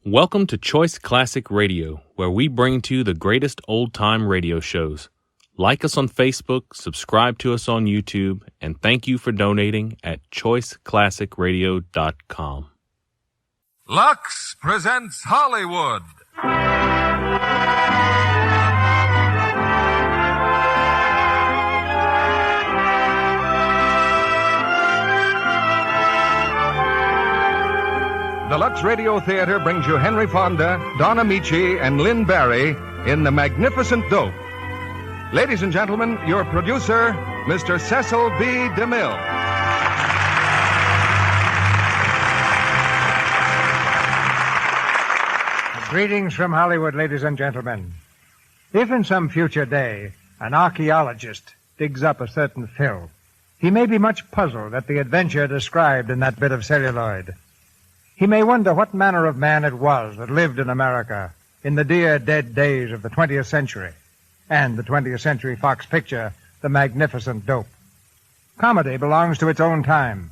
Welcome to Choice Classic Radio, where we bring to you the greatest old-time radio shows. Like us on Facebook, subscribe to us on YouTube, and thank you for donating at choiceclassicradio.com. Lux presents Hollywood. The Lux Radio Theater brings you Henry Fonda, Don Amici, and Lynn Barry in The Magnificent Dope. Ladies and gentlemen, your producer, Mr. Cecil B. DeMille. Greetings from Hollywood, ladies and gentlemen. If in some future day an archaeologist digs up a certain fill, he may be much puzzled at the adventure described in that bit of celluloid. He may wonder what manner of man it was that lived in America in the dear dead days of the 20th century and the 20th century Fox picture, The Magnificent Dope. Comedy belongs to its own time,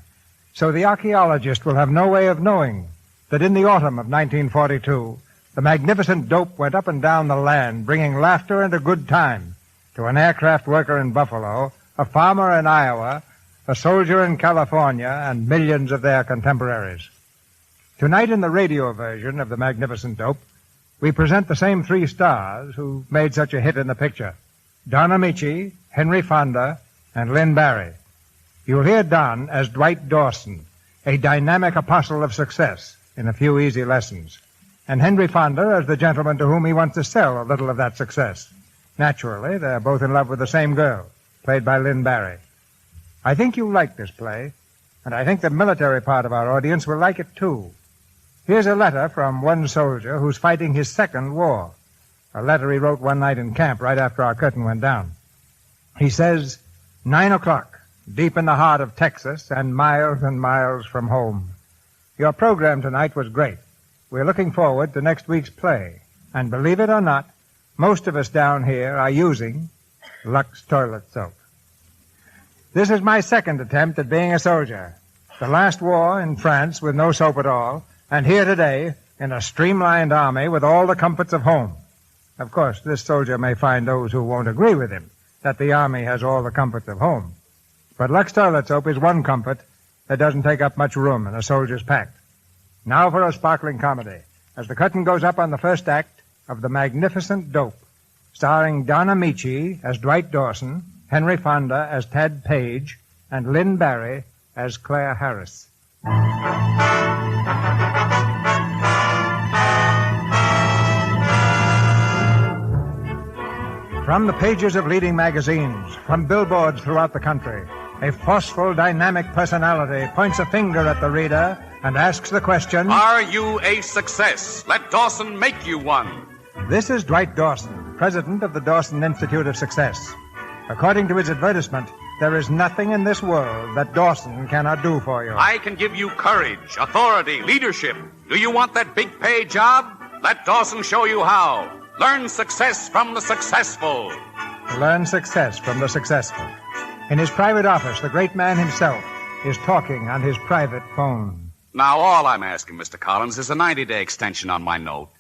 so the archaeologist will have no way of knowing that in the autumn of 1942, The Magnificent Dope went up and down the land, bringing laughter and a good time to an aircraft worker in Buffalo, a farmer in Iowa, a soldier in California, and millions of their contemporaries. Tonight in the radio version of The Magnificent Dope, we present the same three stars who made such a hit in the picture: Don Amici, Henry Fonda, and Lynn Barry. You'll hear Don as Dwight Dawson, a dynamic apostle of success in a few easy lessons, and Henry Fonda as the gentleman to whom he wants to sell a little of that success. Naturally, they're both in love with the same girl, played by Lynn Barry. I think you'll like this play, and I think the military part of our audience will like it too. Here's a letter from one soldier who's fighting his second war. A letter he wrote one night in camp right after our curtain went down. He says, 9 o'clock, deep in the heart of Texas and miles from home. Your program tonight was great. We're looking forward to next week's play. And believe it or not, most of us down here are using Lux toilet soap. This is my second attempt at being a soldier. The last war in France with no soap at all, and here today in a streamlined army with all the comforts of home. Of course, this soldier may find those who won't agree with him that the army has all the comforts of home. But Lux toilet soap is one comfort that doesn't take up much room in a soldier's pack. Now for a sparkling comedy, as the curtain goes up on the first act of The Magnificent Dope, starring Don Amici as Dwight Dawson, Henry Fonda as Tad Page, and Lynn Barry as Claire Harris. From the pages of leading magazines, from billboards throughout the country, a forceful, dynamic personality points a finger at the reader and asks the question, are you a success? Let Dawson make you one. This is Dwight Dawson, president of the Dawson Institute of Success. According to his advertisement, there is nothing in this world that Dawson cannot do for you. I can give you courage, authority, leadership. Do you want that big pay job? Let Dawson show you how. Learn success from the successful. Learn success from the successful. In his private office, the great man himself is talking on his private phone. Now, all I'm asking, Mr. Collins, is a 90-day extension on my note.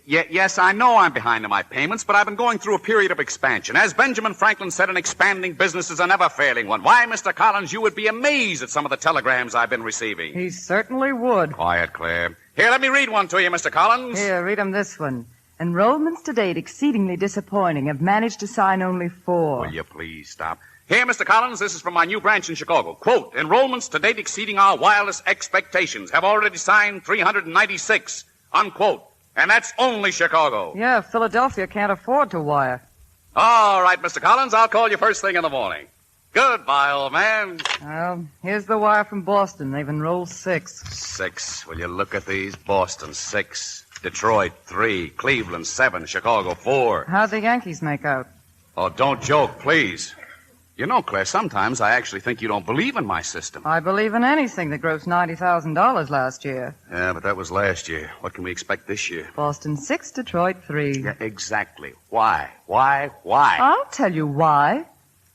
Yes, I know I'm behind in my payments, but I've been going through a period of expansion. As Benjamin Franklin said, an expanding business is a never-failing one. Why, Mr. Collins, you would be amazed at some of the telegrams I've been receiving. He certainly would. Quiet, Claire. Here, let me read one to you, Mr. Collins. Here, read him this one. Enrollments to date exceedingly disappointing. Have managed to sign only 4. Will you please stop? Here, Mr. Collins, this is from my new branch in Chicago. Quote, enrollments to date exceeding our wildest expectations. Have already signed 396. Unquote. And that's only Chicago. Yeah, Philadelphia can't afford to wire. All right, Mr. Collins, I'll call you first thing in the morning. Goodbye, old man. Well, here's the wire from Boston. They've enrolled 6. 6. Will you look at these? Boston, 6. Detroit, 3. Cleveland, 7. Chicago, 4. How'd the Yankees make out? Oh, don't joke, please. You know, Claire, sometimes I actually think you don't believe in my system. I believe in anything that grossed $90,000 last year. Yeah, but that was last year. What can we expect this year? Boston 6, Detroit 3. Yeah, exactly. Why? Why? I'll tell you why.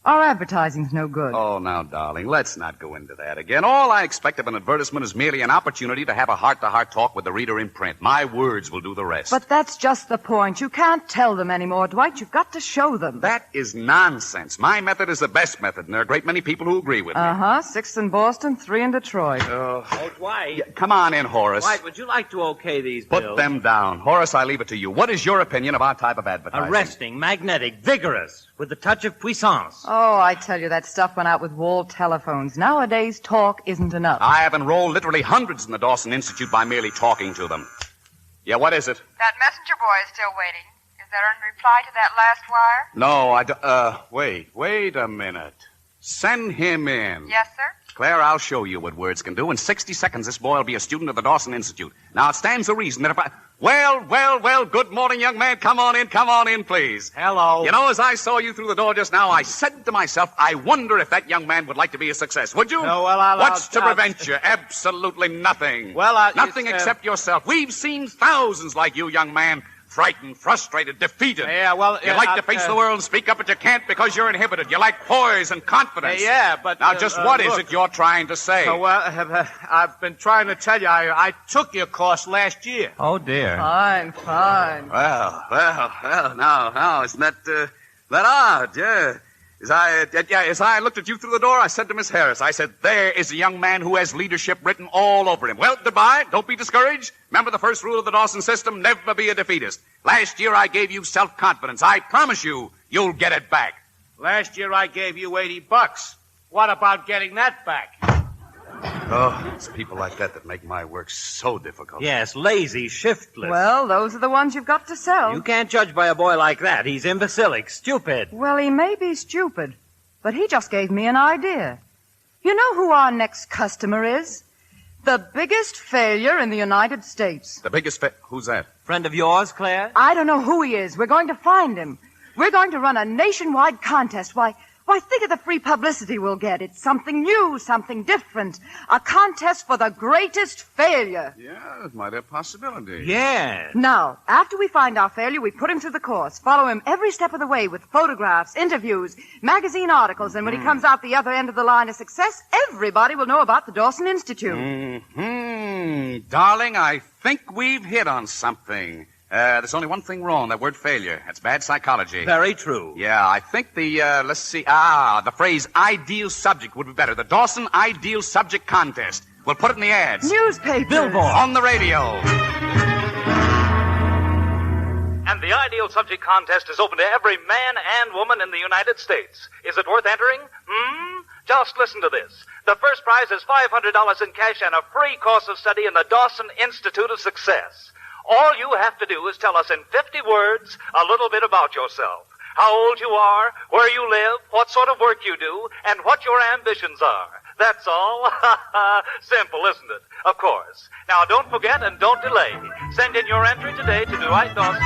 Our advertising's no good. Oh, now, darling, let's not go into that again. All I expect of an advertisement is merely an opportunity to have a heart-to-heart talk with the reader in print. My words will do the rest. But that's just the point. You can't tell them anymore, Dwight. You've got to show them. That is nonsense. My method is the best method, and there are a great many people who agree with me. 6 in Boston, 3 in Detroit. Oh, Dwight. Yeah, come on in, Horace. Dwight, would you like to okay these bills? Put them down. Horace, I leave it to you. What is your opinion of our type of advertising? Arresting, magnetic, vigorous, with a touch of puissance. Oh, I tell you, that stuff went out with wall telephones. Nowadays, talk isn't enough. I have enrolled literally hundreds in the Dawson Institute by merely talking to them. Yeah, what is it? That messenger boy is still waiting. Is there any reply to that last wire? No, I don't. Wait a minute. Send him in. Yes, sir? Claire, I'll show you what words can do. In 60 seconds, this boy will be a student of the Dawson Institute. Now, it stands to reason that if I... Well, good morning, young man. Come on in, please. Hello. You know, as I saw you through the door just now, I said to myself, I wonder if that young man would like to be a success. Would you? No, well, What's to prevent you? Absolutely nothing. Well, Nothing except yourself. We've seen thousands like you, young man. Frightened, frustrated, defeated. Yeah, well... You like to face the world and speak up, but you can't because you're inhibited. You like poise and confidence. Yeah, but... Now, just what is look, it you're trying to say? I've been trying to tell you, I took your course last year. Oh, dear. Fine. Well, now, isn't that odd, yeah. As I looked at you through the door, I said to Miss Harris, I said, there is a young man who has leadership written all over him. Well, goodbye. Don't be discouraged. Remember the first rule of the Dawson system? Never be a defeatist. Last year I gave you self-confidence. I promise you'll get it back. Last year I gave you $80. What about getting that back? Oh, it's people like that make my work so difficult. Yes, lazy, shiftless. Well, those are the ones you've got to sell. You can't judge by a boy like that. He's imbecilic, stupid. Well, he may be stupid, but he just gave me an idea. You know who our next customer is? The biggest failure in the United States. The biggest who's that? Friend of yours, Claire? I don't know who he is. We're going to find him. We're going to run a nationwide contest. Why, think of the free publicity we'll get. It's something new, something different. A contest for the greatest failure. Yeah, it might have possibility. Yeah. Now, after we find our failure, we put him through the course, follow him every step of the way with photographs, interviews, magazine articles, and when he comes out the other end of the line of success, everybody will know about the Dawson Institute. Darling, I think we've hit on something. There's only one thing wrong, that word failure. That's bad psychology. Very true. Yeah, I think the phrase ideal subject would be better. The Dawson Ideal Subject Contest. We'll put it in the ads. Newspapers. Billboard. On the radio. And the Ideal Subject Contest is open to every man and woman in the United States. Is it worth entering? Just listen to this. The first prize is $500 in cash and a free course of study in the Dawson Institute of Success. All you have to do is tell us in 50 words a little bit about yourself. How old you are, where you live, what sort of work you do, and what your ambitions are. That's all. Simple, isn't it? Of course. Now, don't forget and don't delay. Send in your entry today to Dwight Dawson.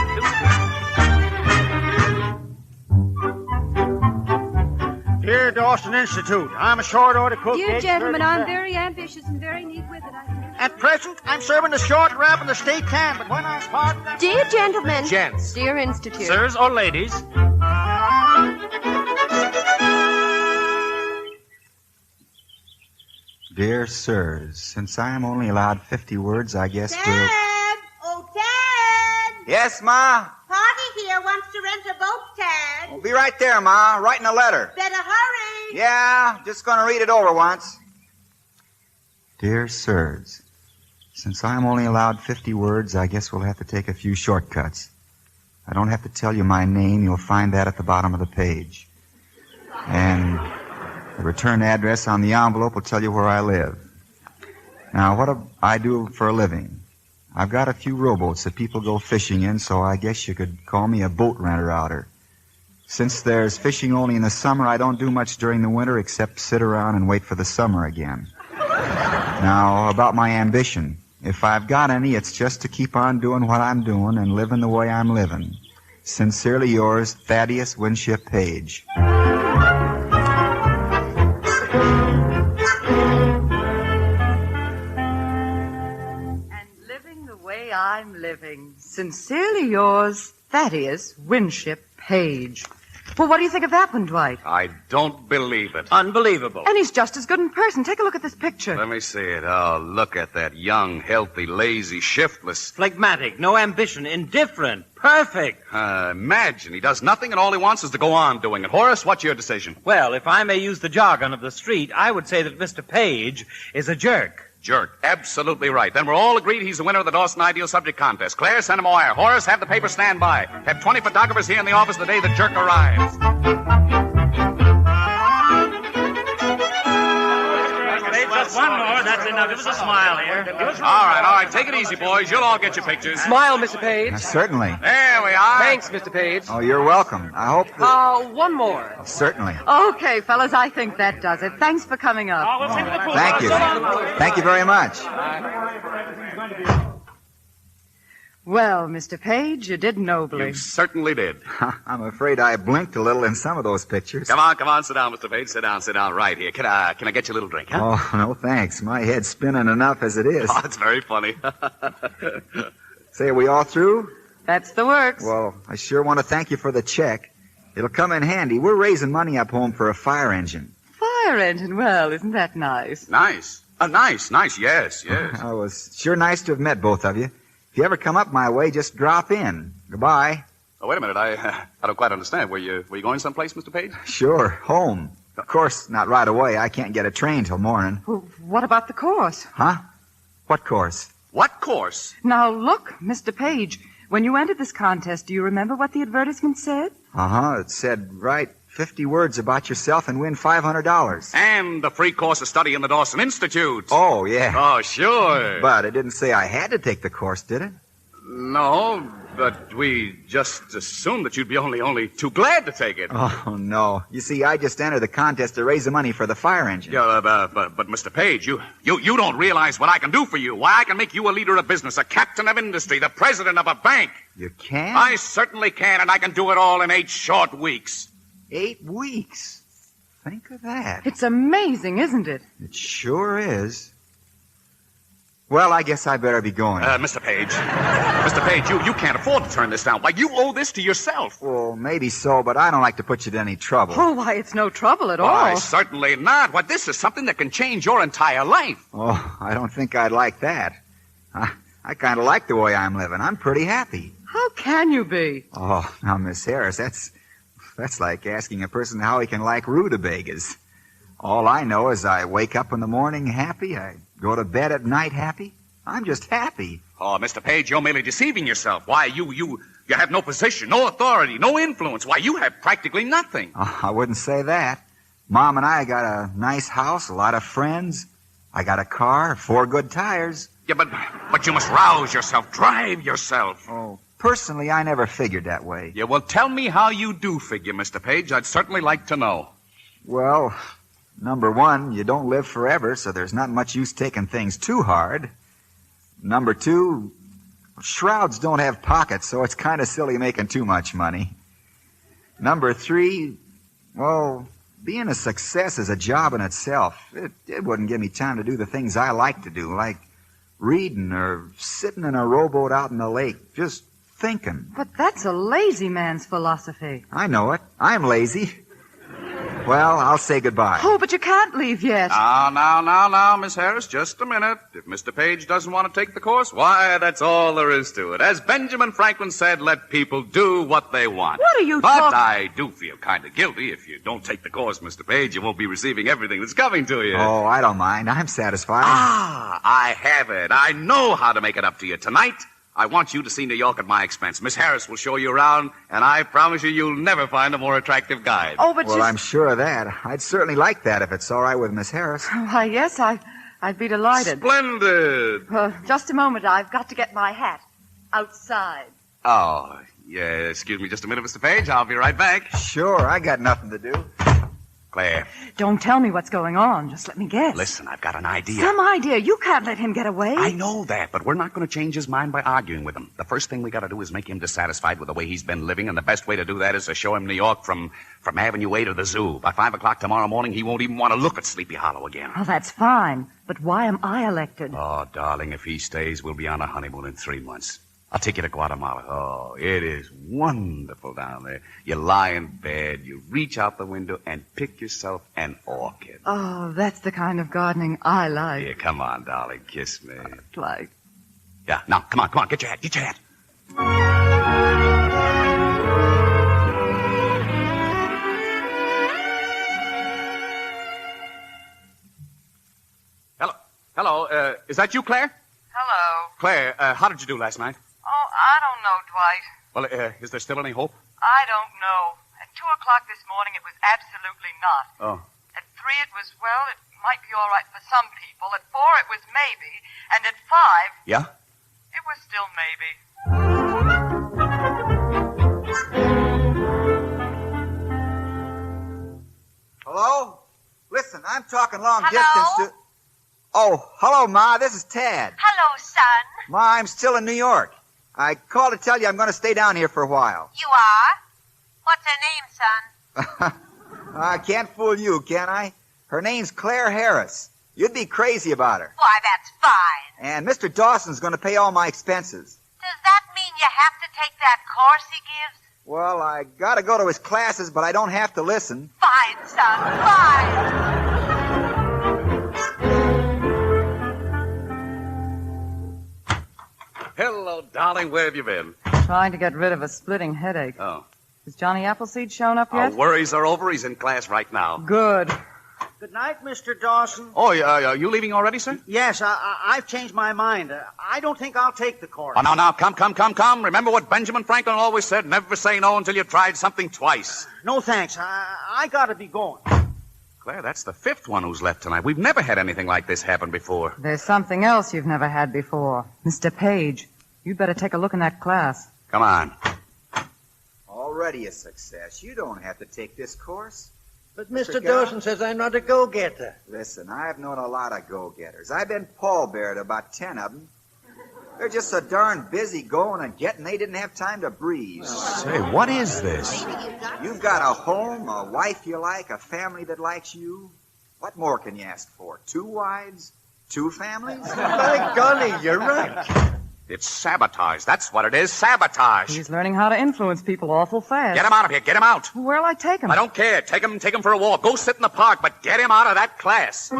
Dear Dawson Institute, I'm a short order cook. Dear gentlemen, I'm very ambitious and very neat with it. At present, I'm serving the short wrap in the state can, but when I start... Dear gentlemen. Gents. Dear Institute. Sirs or ladies? Dear sirs, since I am only allowed 50 words, I guess Ted! we'll... Oh, Ted! Yes, Ma? Party here wants to rent a boat, Ted. I'll be right there, Ma. Writing a letter. Better hurry. Yeah, just gonna read it over once. Dear sirs, since I'm only allowed 50 words, I guess we'll have to take a few shortcuts. I don't have to tell you my name. You'll find that at the bottom of the page. And the return address on the envelope will tell you where I live. Now, what do I do for a living? I've got a few rowboats that people go fishing in, so I guess you could call me a boat renter-outer. Since there's fishing only in the summer, I don't do much during the winter except sit around and wait for the summer again. Now, about my ambition. If I've got any, it's just to keep on doing what I'm doing and living the way I'm living. Sincerely yours, Thaddeus Winship Page. And living the way I'm living. Sincerely yours, Thaddeus Winship Page. Well, what do you think of that one, Dwight? I don't believe it. Unbelievable. And he's just as good in person. Take a look at this picture. Let me see it. Oh, look at that. Young, healthy, lazy, shiftless. Phlegmatic, no ambition, indifferent, perfect. Imagine. He does nothing and all he wants is to go on doing it. Horace, what's your decision? Well, if I may use the jargon of the street, I would say that Mr. Page is a jerk. Jerk. Absolutely right. Then we're all agreed he's the winner of the Dawson Ideal Subject Contest. Claire, send him a wire. Horace, have the paper stand by. Have 20 photographers here in the office the day the jerk arrives. Just one more. That's enough. Give us a smile here. All right. Take it easy, boys. You'll all get your pictures. Smile, Mr. Page. Certainly. There we are. Thanks, Mr. Page. Oh, you're welcome. I hope that... Oh, one more. Certainly. Okay, fellas, I think that does it. Thanks for coming up. Thank you. Thank you very much. Well, Mr. Page, you did nobly. You certainly did. I'm afraid I blinked a little in some of those pictures. Come on. Sit down, Mr. Page. Sit down right here. Can I get you a little drink, huh? Oh, no thanks. My head's spinning enough as it is. Oh, it's very funny. Say, are we all through? That's the works. Well, I sure want to thank you for the check. It'll come in handy. We're raising money up home for a fire engine. Fire engine? Well, isn't that nice? Nice. Nice. Yes. It was sure nice to have met both of you. If you ever come up my way, just drop in. Goodbye. Oh, wait a minute. I don't quite understand. Were you going someplace, Mr. Page? Sure, home. Of course, not right away. I can't get a train till morning. Well, what about the course? Huh? What course? What course? Now, look, Mr. Page, when you entered this contest, do you remember what the advertisement said? Uh-huh. It said, write 50 words about yourself and win $500. And the free course of study in the Dawson Institute. Oh, yeah. Oh, sure. But it didn't say I had to take the course, did it? No, but we just assumed that you'd be only too glad to take it. Oh, no. You see, I just entered the contest to raise the money for the fire engine. Yeah, but Mr. Page, you don't realize what I can do for you. Why, I can make you a leader of business, a captain of industry, the president of a bank. You can? I certainly can, and I can do it all in 8 short weeks. 8 weeks? Think of that. It's amazing, isn't it? It sure is. Well, I guess I better be going. Mr. Page, you can't afford to turn this down. Why, you owe this to yourself. Well, maybe so, but I don't like to put you to any trouble. Oh, why, it's no trouble at all. Why, certainly not. Why, this is something that can change your entire life. Oh, I don't think I'd like that. I kind of like the way I'm living. I'm pretty happy. How can you be? Oh, now, Miss Harris, that's like asking a person how he can like rutabagas. All I know is I wake up in the morning happy, I go to bed at night happy. I'm just happy. Oh, Mr. Page, you're merely deceiving yourself. Why, you have no position, no authority, no influence. Why, you have practically nothing. Oh, I wouldn't say that. Mom and I got a nice house, a lot of friends. I got a car, 4 good tires. Yeah, but you must rouse yourself, drive yourself. Oh, personally, I never figured that way. Yeah, well, tell me how you do figure, Mr. Page. I'd certainly like to know. Well, number 1, you don't live forever, so there's not much use taking things too hard. Number 2, shrouds don't have pockets, so it's kind of silly making too much money. Number 3, well, being a success is a job in itself. It wouldn't give me time to do the things I like to do, like reading or sitting in a rowboat out in the lake, just thinking. But that's a lazy man's philosophy. I know it. I'm lazy. Well, I'll say goodbye. Oh, but you can't leave yet. Now, Miss Harris, just a minute. If Mr. Page doesn't want to take the course, why, that's all there is to it. As Benjamin Franklin said, let people do what they want. What are you But talking... I do feel kind of guilty. If you don't take the course, Mr. Page, you won't be receiving everything that's coming to you. Oh, I don't mind. I'm satisfied. I have it. I know how to make it up to you. Tonight, I want you to see New York at my expense. Miss Harris will show you around, and I promise you'll never find a more attractive guide. Oh, but well, I'm sure of that. I'd certainly like that if it's all right with Miss Harris. Why, yes, I'd be delighted. Splendid. Just a moment. I've got to get my hat outside. Oh, yeah. Excuse me just a minute, Mr. Page. I'll be right back. Sure. I got nothing to do. Claire. Don't tell me what's going on. Just let me guess. Listen, I've got an idea. Some idea. You can't let him get away. I know that, but we're not going to change his mind by arguing with him. The first thing we got to do is make him dissatisfied with the way he's been living, and the best way to do that is to show him New York from Avenue A to the zoo. By 5 o'clock tomorrow morning, he won't even want to look at Sleepy Hollow again. Oh, that's fine. But why am I elected? Oh, darling, if he stays, we'll be on a honeymoon in 3 months. I'll take you to Guatemala. Oh, it is wonderful down there. You lie in bed, you reach out the window and pick yourself an orchid. Oh, that's the kind of gardening I like. Here, come on, darling, kiss me. Like. Yeah, now, come on, get your hat. Hello, is that you, Claire? Hello. Claire, how did you do last night? Oh, I don't know, Dwight. Well, is there still any hope? I don't know. At 2 o'clock this morning, it was absolutely not. Oh. At 3, it was, well, it might be all right for some people. At 4, it was maybe. And at 5... Yeah? It was still maybe. Hello? Listen, I'm talking long distance to... Oh, hello, Ma. This is Tad. Hello, son. Ma, I'm still in New York. I called to tell you I'm going to stay down here for a while. You are? What's her name, son? I can't fool you, can I? Her name's Claire Harris. You'd be crazy about her. Why, that's fine. And Mr. Dawson's going to pay all my expenses. Does that mean you have to take that course he gives? Well, I got to go to his classes, but I don't have to listen. Fine, son, fine. Hello, darling. Where have you been? Trying to get rid of a splitting headache. Oh. Has Johnny Appleseed shown up yet? Our worries are over. He's in class right now. Good. Good night, Mr. Dawson. Oh, are you leaving already, sir? Yes, I've changed my mind. I don't think I'll take the course. Oh, now, come. Remember what Benjamin Franklin always said, never say no until you've tried something twice. No, thanks. I gotta be going. Claire, that's the 5th one who's left tonight. We've never had anything like this happen before. There's something else you've never had before. Mr. Page, you'd better take a look in that class. Come on. Already a success. You don't have to take this course. But Mr. Dawson says I'm not a go-getter. Listen, I've known a lot of go-getters. I've been pallbearer to about 10 of them. They're just so darn busy going and getting, they didn't have time to breathe. Say, what is this? You've got a home, a wife you like, a family that likes you. What more can you ask for? 2 wives? 2 families? By golly, you're right. It's sabotage. That's what it is, sabotage. He's learning how to influence people awful fast. Get him out of here. Get him out. Where'll I take him? I don't care. Take him for a walk. Go sit in the park, but get him out of that class.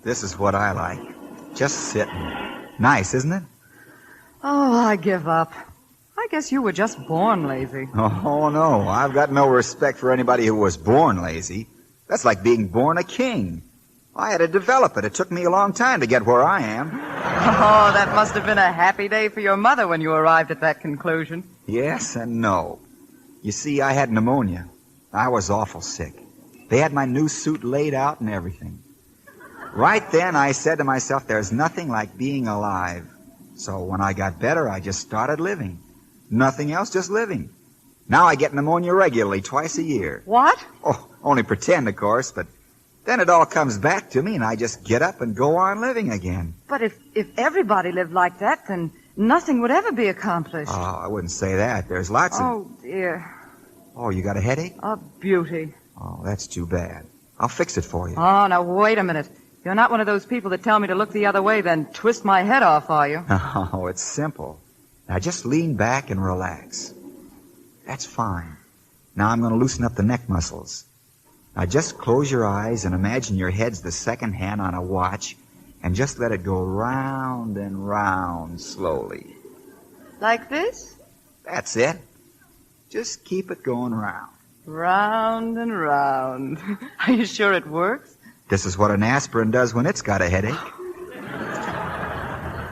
This is what I like. Just sitting. Nice, isn't it? Oh, I give up. I guess you were just born lazy. Oh, no. I've got no respect for anybody who was born lazy. That's like being born a king. I had to develop it. It took me a long time to get where I am. Oh, that must have been a happy day for your mother when you arrived at that conclusion. Yes and no. You see, I had pneumonia. I was awful sick. They had my new suit laid out and everything. Right then, I said to myself, there's nothing like being alive. So when I got better, I just started living. Nothing else, just living. Now I get pneumonia regularly, twice a year. What? Oh, only pretend, of course, but then it all comes back to me and I just get up and go on living again. But if everybody lived like that, then nothing would ever be accomplished. Oh, I wouldn't say that. There's lots of... Oh, dear. Oh, you got a headache? A beauty. Oh, that's too bad. I'll fix it for you. Oh, now wait a minute. You're not one of those people that tell me to look the other way, then twist my head off, are you? Oh, it's simple. Now just lean back and relax. That's fine. Now I'm going to loosen up the neck muscles. Now just close your eyes and imagine your head's the second hand on a watch and just let it go round and round slowly. Like this? That's it. Just keep it going round. Round and round. Are you sure it works? This is what an aspirin does when it's got a headache.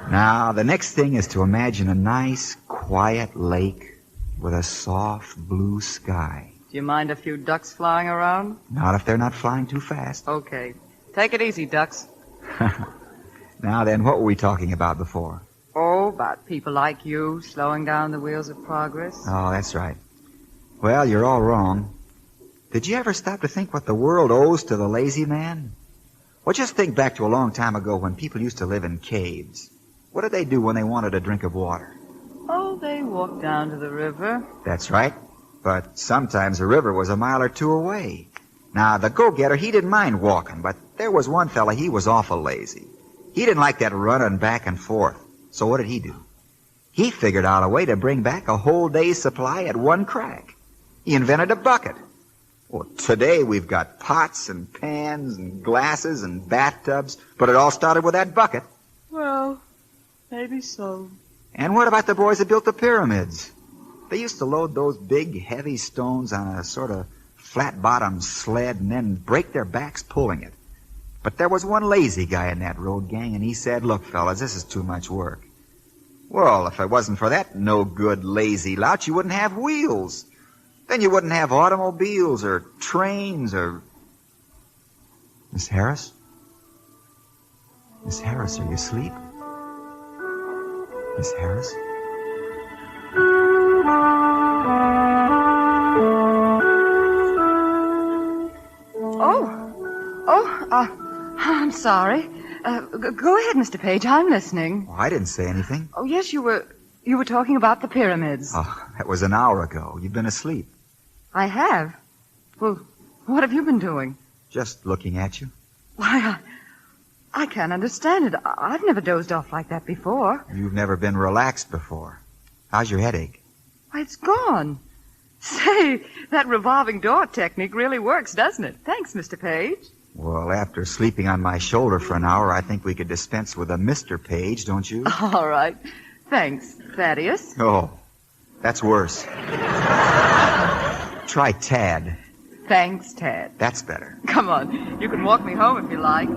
Now, the next thing is to imagine a nice, quiet lake with a soft blue sky. Do you mind a few ducks flying around? Not if they're not flying too fast. Okay. Take it easy, ducks. Now then, what were we talking about before? Oh, about people like you slowing down the wheels of progress. Oh, that's right. Well, you're all wrong. Did you ever stop to think what the world owes to the lazy man? Well, just think back to a long time ago when people used to live in caves. What did they do when they wanted a drink of water? Oh, they walked down to the river. That's right. But sometimes the river was a mile or 2 away. Now, the go-getter, he didn't mind walking, but there was one fella, he was awful lazy. He didn't like that running back and forth. So what did he do? He figured out a way to bring back a whole day's supply at one crack. He invented a bucket. Well, today we've got pots and pans and glasses and bathtubs, but it all started with that bucket. Well, maybe so. And what about the boys that built the pyramids? They used to load those big, heavy stones on a sort of flat-bottomed sled and then break their backs pulling it. But there was one lazy guy in that road gang, and he said, "Look, fellas, this is too much work." Well, if it wasn't for that no-good, lazy lout, you wouldn't have wheels. Then you wouldn't have automobiles or trains or... Miss Harris? Miss Harris, are you asleep? Miss Harris? I'm sorry. Go ahead, Mr. Page. I'm listening. Oh, I didn't say anything. Oh, yes, you were talking about the pyramids. Oh, that was an hour ago. You've been asleep. I have? Well, what have you been doing? Just looking at you. Why, I can't understand it. I've never dozed off like that before. You've never been relaxed before. How's your headache? Why, it's gone. Say, that revolving door technique really works, doesn't it? Thanks, Mr. Page. Well, after sleeping on my shoulder for an hour, I think we could dispense with a Mr. Page, don't you? All right. Thanks, Thaddeus. Oh, that's worse. Try Tad. Thanks, Tad. That's better. Come on. You can walk me home if you like.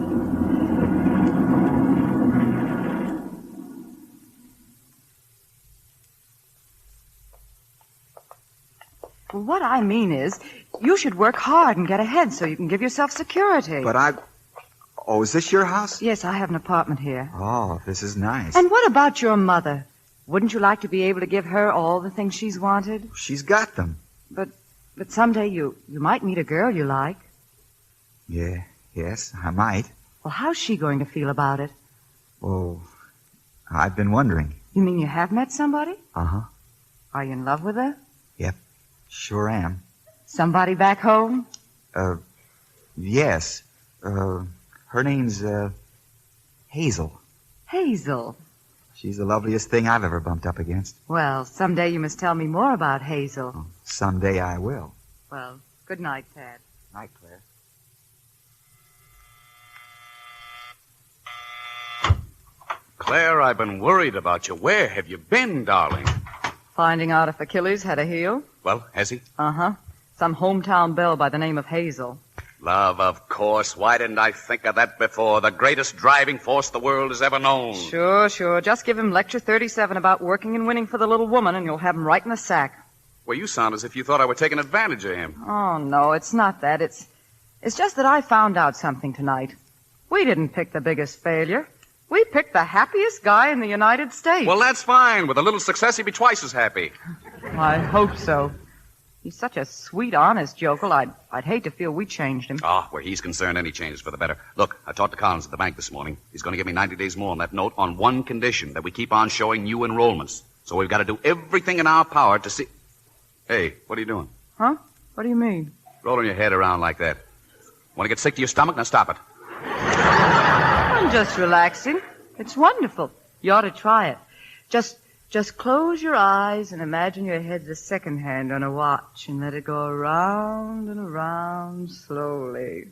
Well, what I mean is, you should work hard and get ahead so you can give yourself security. But Oh, is this your house? Yes, I have an apartment here. Oh, this is nice. And what about your mother? Wouldn't you like to be able to give her all the things she's wanted? She's got them. But someday you might meet a girl you like. Yeah, yes, I might. Well, how's she going to feel about it? Oh, I've been wondering. You mean you have met somebody? Uh-huh. Are you in love with her? Yep, sure am. Somebody back home? Yes. Her name's, Hazel. Hazel? She's the loveliest thing I've ever bumped up against. Well, someday you must tell me more about Hazel. Oh, someday I will. Well, good night, Tad. Night, Claire. Claire, I've been worried about you. Where have you been, darling? Finding out if Achilles had a heel? Well, has he? Uh-huh. Some hometown belle by the name of Hazel. Love, of course. Why didn't I think of that before? The greatest driving force the world has ever known. Sure. Just give him lecture 37 about working and winning for the little woman, and you'll have him right in the sack. Well, you sound as if you thought I were taking advantage of him. Oh, no, it's not that. It's just that I found out something tonight. We didn't pick the biggest failure. We picked the happiest guy in the United States. Well, that's fine. With a little success, he'd be twice as happy. I hope so. He's such a sweet, honest jokel, I'd hate to feel we changed him. Where he's concerned, any changes for the better. Look, I talked to Collins at the bank this morning. He's going to give me 90 days more on that note on one condition, that we keep on showing new enrollments. So we've got to do everything in our power to see... Hey, what are you doing? Huh? What do you mean? Rolling your head around like that. Want to get sick to your stomach? Now stop it. I'm just relaxing. It's wonderful. You ought to try it. Just close your eyes and imagine your head's a second hand on a watch and let it go around and around slowly.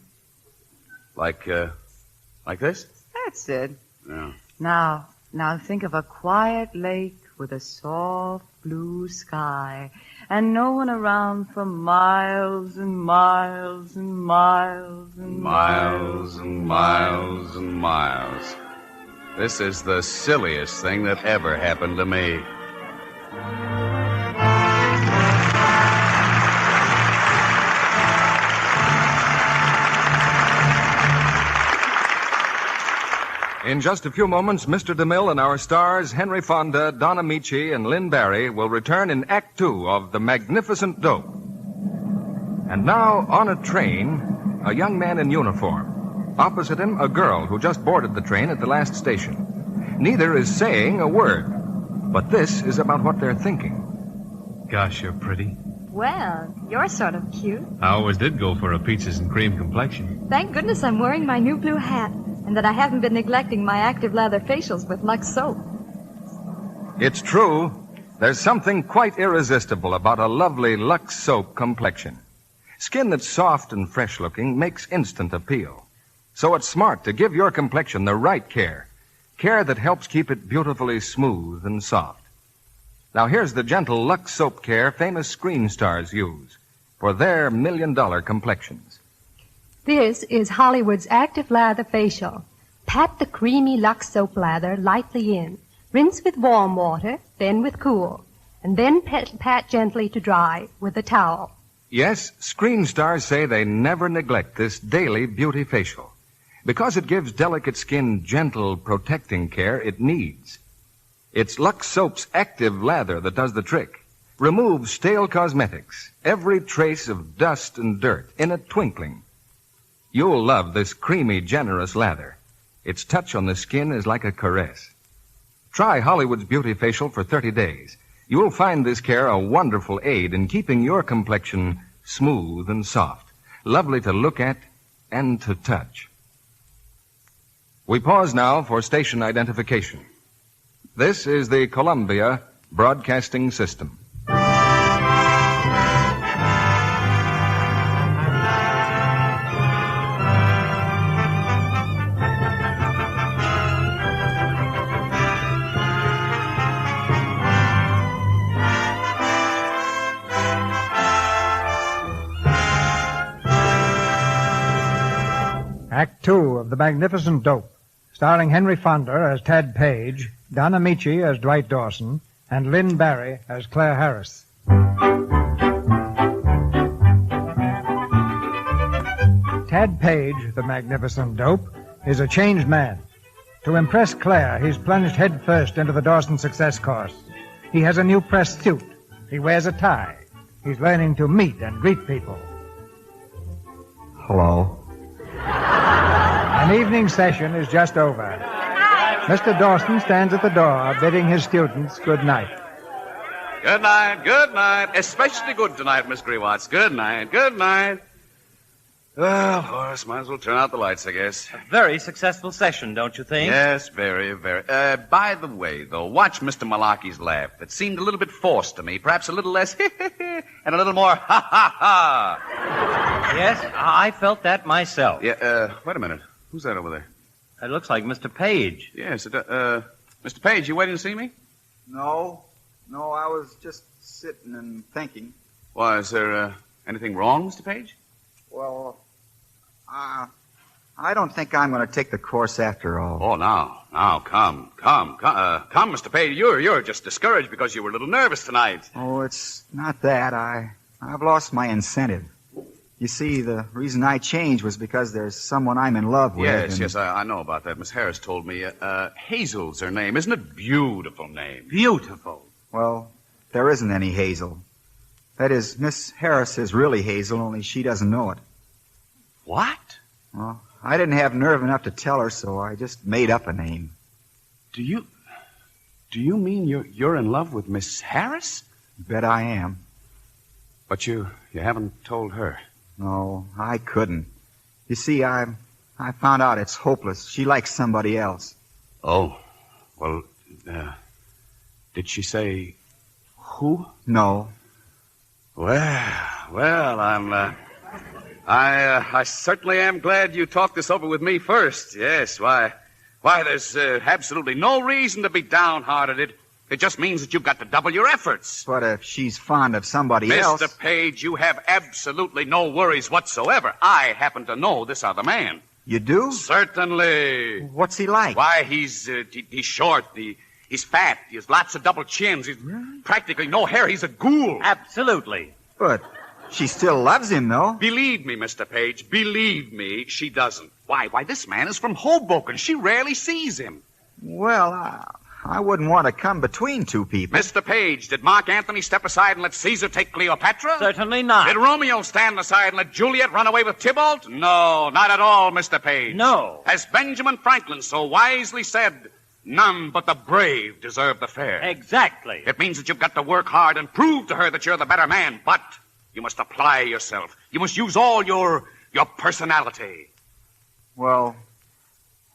Like this? That's it. Yeah. Now think of a quiet lake with a soft blue sky and no one around for miles and miles and miles and miles and miles and miles. This is the silliest thing that ever happened to me. In just a few moments, Mr. DeMille and our stars, Henry Fonda, Don Amici, and Lynn Barry, will return in Act Two of The Magnificent Dope. And now, on a train, a young man in uniform. Opposite him, a girl who just boarded the train at the last station. Neither is saying a word, but this is about what they're thinking. Gosh, you're pretty. Well, you're sort of cute. I always did go for a peaches and cream complexion. Thank goodness I'm wearing my new blue hat, and that I haven't been neglecting my active lather facials with Lux soap. It's true. There's something quite irresistible about a lovely Lux soap complexion. Skin that's soft and fresh-looking makes instant appeal. So it's smart to give your complexion the right care. Care that helps keep it beautifully smooth and soft. Now here's the gentle Lux soap care famous screen stars use for their million-dollar complexions. This is Hollywood's active lather facial. Pat the creamy Lux soap lather lightly in. Rinse with warm water, then with cool. And then pat gently to dry with a towel. Yes, screen stars say they never neglect this daily beauty facial because it gives delicate skin gentle, protecting care it needs. It's Lux Soap's active lather that does the trick. Removes stale cosmetics, every trace of dust and dirt in a twinkling. You'll love this creamy, generous lather. Its touch on the skin is like a caress. Try Hollywood's Beauty Facial for 30 days. You'll find this care a wonderful aid in keeping your complexion smooth and soft, lovely to look at and to touch. We pause now for station identification. This is the Columbia Broadcasting System. Act 2 of The Magnificent Dope, starring Henry Fonda as Tad Page, Don Amici as Dwight Dawson, and Lynn Barry as Claire Harris. Tad Page, the magnificent dope, is a changed man. To impress Claire, he's plunged headfirst into the Dawson success course. He has a new pressed suit. He wears a tie. He's learning to meet and greet people. Hello. An evening session is just over. Mr. Dawson stands at the door, bidding his students good night. Good night, good night. Especially good tonight, Miss Grewatts. Good night, good night. Well, Horace, might as well turn out the lights, I guess. A very successful session, don't you think? Yes, very, very. By the way, though, watch Mr. Malaki's laugh. It seemed a little bit forced to me. Perhaps a little less and a little more ha-ha-ha. Yes, I felt that myself. Yeah, wait a minute. Who's that over there? It looks like Mr. Page. Yes, Mr. Page, you waiting to see me? No, I was just sitting and thinking. Why, is there anything wrong, Mr. Page? Well, I don't think I'm going to take the course after all. Oh, now, come, Mr. Page. You're just discouraged because you were a little nervous tonight. Oh, it's not that. I've lost my incentive. You see, the reason I changed was because there's someone I'm in love with. Yes, I know about that. Miss Harris told me. Hazel's her name. Isn't it beautiful name? Beautiful. Well, there isn't any Hazel. That is, Miss Harris is really Hazel, only she doesn't know it. What? Well, I didn't have nerve enough to tell her, so I just made up a name. Do you mean you're in love with Miss Harris? Bet I am. But you haven't told her. No, I couldn't. You see, I found out it's hopeless. She likes somebody else. Oh, well, did she say who? No. Well, I certainly am glad you talked this over with me first. Yes, why, there's absolutely no reason to be downhearted. It just means that you've got to double your efforts. But if she's fond of somebody else... Mr. Page, you have absolutely no worries whatsoever. I happen to know this other man. You do? Certainly. What's he like? Why, he's short. He's fat. He has lots of double chins. He's practically no hair. He's a ghoul. Absolutely. But she still loves him, though. Believe me, Mr. Page. Believe me, she doesn't. Why, this man is from Hoboken. She rarely sees him. Well, I wouldn't want to come between two people. Mr. Page, did Mark Antony step aside and let Caesar take Cleopatra? Certainly not. Did Romeo stand aside and let Juliet run away with Tybalt? No, not at all, Mr. Page. No. As Benjamin Franklin so wisely said, none but the brave deserve the fair. Exactly. It means that you've got to work hard and prove to her that you're the better man, but You must apply yourself. You must use all your personality. Well,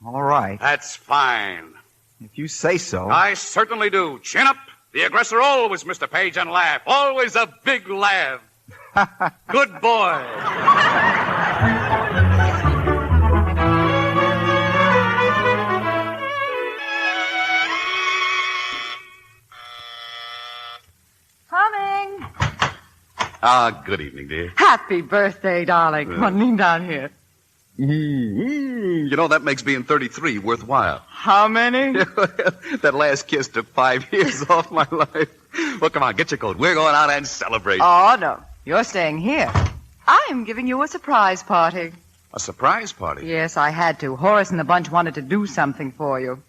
all right. That's fine. If you say so. I certainly do. Chin up. The aggressor always, Mr. Page, and laugh. Always a big laugh. Good boy. Coming. Good evening, dear. Happy birthday, darling. Come on, lean down here. You know, that makes being 33 worthwhile. How many? That last kiss took 5 years off my life. Well, come on, get your coat. We're going out and celebrate. Oh, no. You're staying here. I'm giving you a surprise party. A surprise party? Yes, I had to. Horace and the bunch wanted to do something for you.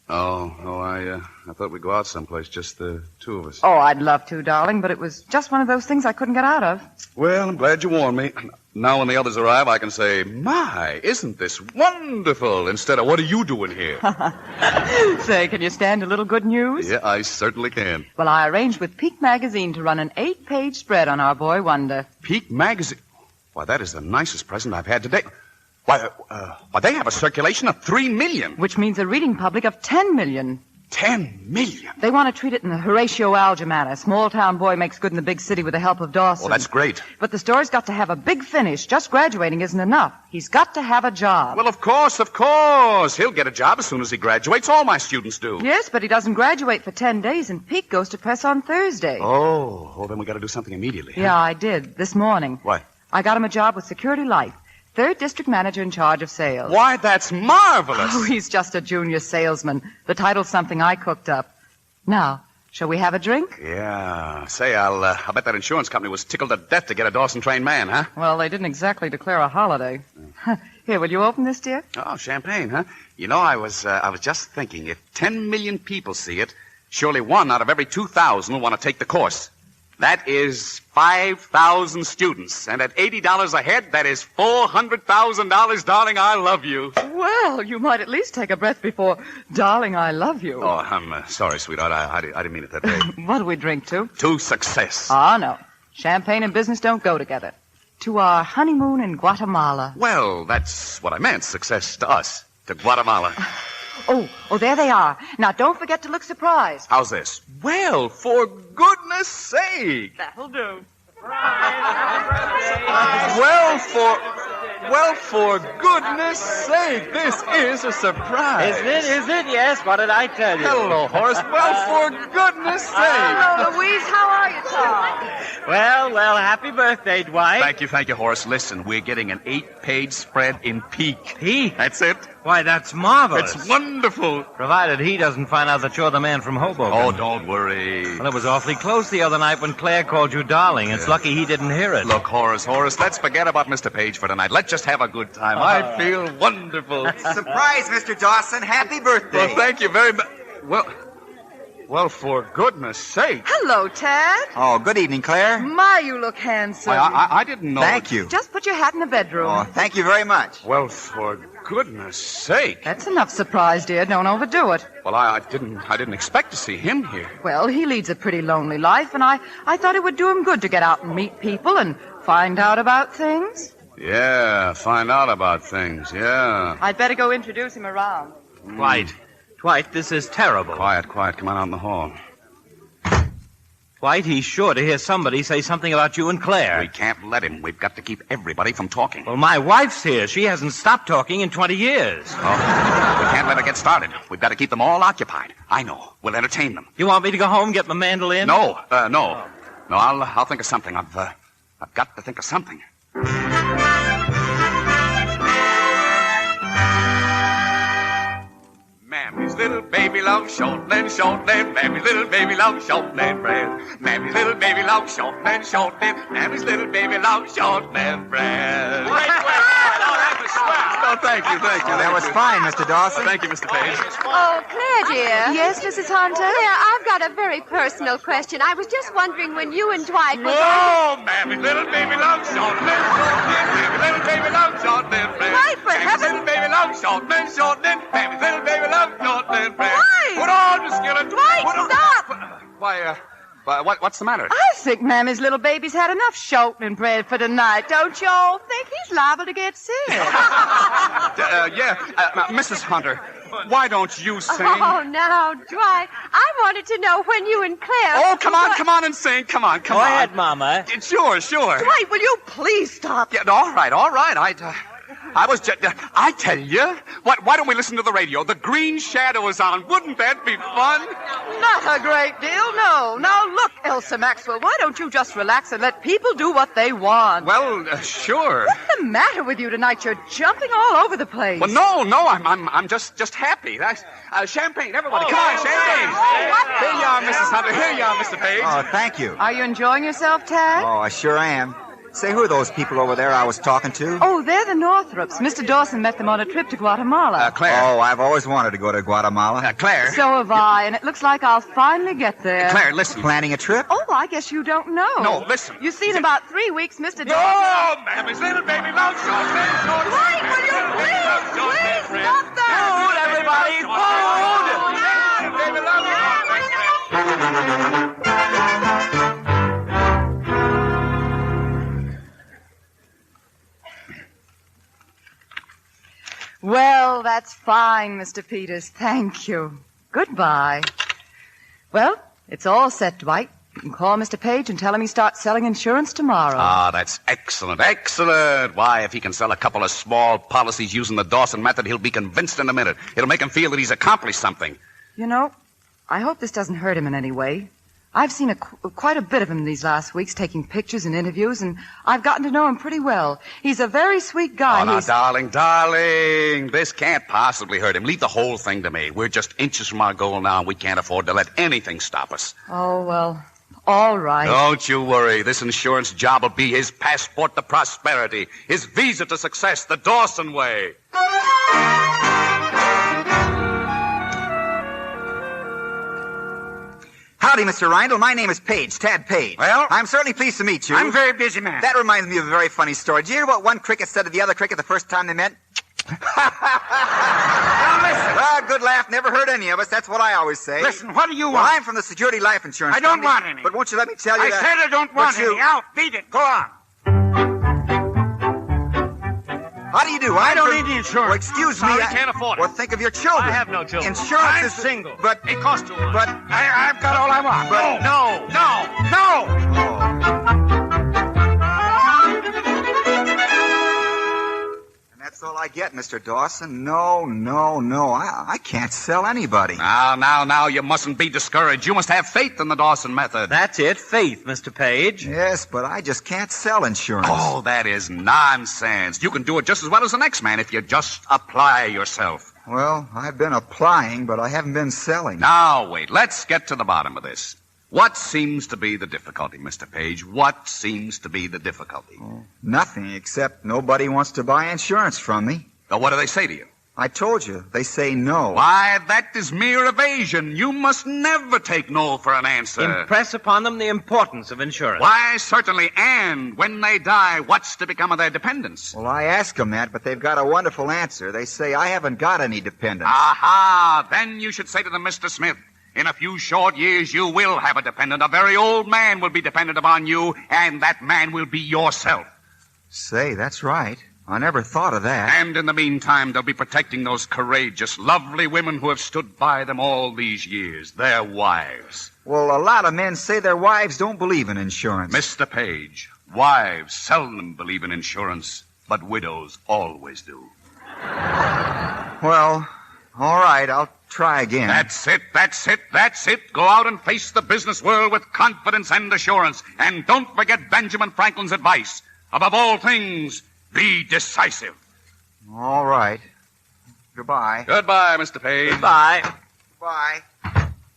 I thought we'd go out someplace, just the two of us. Oh, I'd love to, darling, but it was just one of those things I couldn't get out of. Well, I'm glad you warned me. Now when the others arrive, I can say, my, isn't this wonderful, instead of, what are you doing here? Say, can you stand a little good news? Yeah, I certainly can. Well, I arranged with Peak Magazine to run an 8-page spread on our boy Wonder. Peak Magazine? Why, that is the nicest present I've had today. Why, they have a circulation of 3 million. Which means a reading public of 10 million. 10 million? They want to treat it in the Horatio Alger manner. Small-town boy makes good in the big city with the help of Dawson. Oh, that's great. But the story's got to have a big finish. Just graduating isn't enough. He's got to have a job. Well, of course. He'll get a job as soon as he graduates. All my students do. Yes, but he doesn't graduate for 10 days, and Peak goes to press on Thursday. Oh, well, then we got to do something immediately. Huh? Yeah, I did. This morning. What? I got him a job with Security Life. 3rd district manager in charge of sales. Why, that's marvelous. Oh, he's just a junior salesman. The title's something I cooked up. Now, shall we have a drink? Yeah. Say, I'll bet that insurance company was tickled to death to get a Dawson-trained man, huh? Well, they didn't exactly declare a holiday. Here, will you open this, dear? Oh, champagne, huh? You know, I was just thinking, if 10 million people see it, surely 1 out of every 2,000 will want to take the course. That is 5,000 students. And at $80 a head, that is $400,000. Darling, I love you. Well, you might at least take a breath before, darling, I love you. Oh, I'm sorry, sweetheart. I didn't mean it that way. What do we drink to? To success. Ah, no. Champagne and business don't go together. To our honeymoon in Guatemala. Well, that's what I meant. Success to us. To Guatemala. Oh, there they are. Now, don't forget to look surprised. How's this? Well, for goodness sake. That'll do. Well, for goodness sake, this is a surprise. Is it? Yes. What did I tell you? Hello, Horace. Well, for goodness sake. Hello, Louise. How are you, Tom? Well, happy birthday, Dwight. Thank you, Horace. Listen, we're getting an 8-page spread in Peak. Peak? That's it. Why, that's marvelous. It's wonderful. Provided he doesn't find out that you're the man from Hoboken. Oh, don't worry. Well, it was awfully close the other night when Claire called you darling. It's lucky he didn't hear it. Look, Horace, let's forget about Mr. Page for tonight. Let's just have a good time. I feel wonderful. Surprise, Mr. Dawson. Happy birthday. Well, thank you very much. Well, for goodness sake. Hello, Tad. Oh, good evening, Claire. My, you look handsome. I didn't know. Thank you. Just put your hat in the bedroom. Oh, thank you very much. Well, for goodness sake. That's enough surprise, dear. Don't overdo it. Well, I didn't expect to see him here. Well, he leads a pretty lonely life, and I thought it would do him good to get out and meet people and find out about things. Yeah, find out about things, yeah. I'd better go introduce him around. Dwight, this is terrible. Quiet. Come on out in the hall. Dwight, he's sure to hear somebody say something about you and Claire. We can't let him. We've got to keep everybody from talking. Well, my wife's here. She hasn't stopped talking in 20 years. Oh, we can't let her get started. We've got to keep them all occupied. I know. We'll entertain them. You want me to go home and get my mandolin? No. No, I'll think of something. I've got to think of something. Mammy's little baby loves shortening. Mammy's little baby loves shortening bread. Mammy's little baby loves shortening. Mammy's little baby loves shortening bread. Great. Oh, that was swell. Oh, thank you. That was fine, Mr. Dawson. Thank you, Mr. Page. Oh, Claire, dear. Yes, Mrs. Hunter? Claire, I've got a very personal question. I was just wondering when you and Dwight were Oh, Mammy's little baby loves shortening. Mammy's little baby loves shortening bread. Dwight, for Mammy's heaven's little baby loves shortening. Mammy's little baby loves shortening bread. Dwight! Put on the skillet. Dwight, stop! Why, What's the matter? I think Mammy's little baby's had enough shouting and bread for tonight. Don't you all think he's liable to get sick? Mrs. Hunter, why don't you sing? Oh, now, Dwight, I wanted to know when you and Claire... Oh, come on and sing. Come on. Go ahead, Mama. Sure. Dwight, will you please stop? Yeah, all right. I was just... I tell you, why don't we listen to the radio? The Green Shadow is on. Wouldn't that be fun? Not a great deal, no. Now, look, Elsa Maxwell, why don't you just relax and let people do what they want? Well, sure. What's the matter with you tonight? You're jumping all over the place. Well, no, I'm just happy. Champagne, everybody, come on, champagne. Here you are, Mrs. Hunter. Here you are, Mr. Page. Oh, thank you. Are you enjoying yourself, Tad? Oh, I sure am. Say, who are those people over there I was talking to? Oh, they're the Northrops. Mr. Dawson met them on a trip to Guatemala. Claire. Oh, I've always wanted to go to Guatemala. Claire. So have I, and it looks like I'll finally get there. Claire, listen. Planning a trip? Oh, I guess you don't know. No, listen. You see, in about 3 weeks, Mr. Dawson... Oh, Mammy's little baby loves short. Wait, will you please stop that? Food, everybody, food! Baby loves Well, that's fine, Mr. Peters. Thank you. Goodbye. Well, it's all set, Dwight. You can call Mr. Page and tell him he starts selling insurance tomorrow. Ah, that's excellent. Why, if he can sell a couple of small policies using the Dawson method, he'll be convinced in a minute. It'll make him feel that he's accomplished something. You know, I hope this doesn't hurt him in any way. I've seen quite a bit of him these last weeks, taking pictures and interviews, and I've gotten to know him pretty well. He's a very sweet guy. Oh, now, darling, this can't possibly hurt him. Leave the whole thing to me. We're just inches from our goal now, and we can't afford to let anything stop us. Oh, well, all right. Don't you worry. This insurance job will be his passport to prosperity, his visa to success, the Dawson way. Howdy, Mr. Rindle. My name is Page, Tad Page. Well? I'm certainly pleased to meet you. I'm a very busy man. That reminds me of a very funny story. Did you hear what one cricket said to the other cricket the first time they met? Now listen. Well, good laugh. Never hurt any of us. That's what I always say. Listen, what do you Well, want? I'm from the Security Life Insurance I don't Company, want any. But won't you let me tell you I that... said I don't want any. Out. Beat it. Go on. How do you do? I don't need the insurance. Well, excuse me. Sorry, I can't afford it. Well, think of your children. I have no children. Insurance I'm is single. But it costs too much. But I've got all I want. But no. And that's all I get, Mr. Dawson. No. I can't sell anybody. Now, you mustn't be discouraged. You must have faith in the Dawson method. That's it, faith, Mr. Page. Yes, but I just can't sell insurance. Oh, that is nonsense. You can do it just as well as the next man if you just apply yourself. Well, I've been applying, but I haven't been selling. Now, wait. Let's get to the bottom of this. What seems to be the difficulty, Mr. Page? What seems to be the difficulty? Oh, nothing, except nobody wants to buy insurance from me. Now, what do they say to you? I told you. They say no. Why, that is mere evasion. You must never take no for an answer. Impress upon them the importance of insurance. Why, certainly. And when they die, what's to become of their dependents? Well, I ask them that, but they've got a wonderful answer. They say, I haven't got any dependents. Aha! Then you should say to them, Mr. Smith, in a few short years, you will have a dependent. A very old man will be dependent upon you, and that man will be yourself. Say, that's right. I never thought of that. And in the meantime, they'll be protecting those courageous, lovely women who have stood by them all these years, their wives. Well, a lot of men say their wives don't believe in insurance. Mr. Page, wives seldom believe in insurance, but widows always do. Well, all right, I'll try again. That's it. Go out and face the business world with confidence and assurance. And don't forget Benjamin Franklin's advice. Above all things, be decisive. All right. Goodbye. Goodbye, Mr. Page. Goodbye. Bye.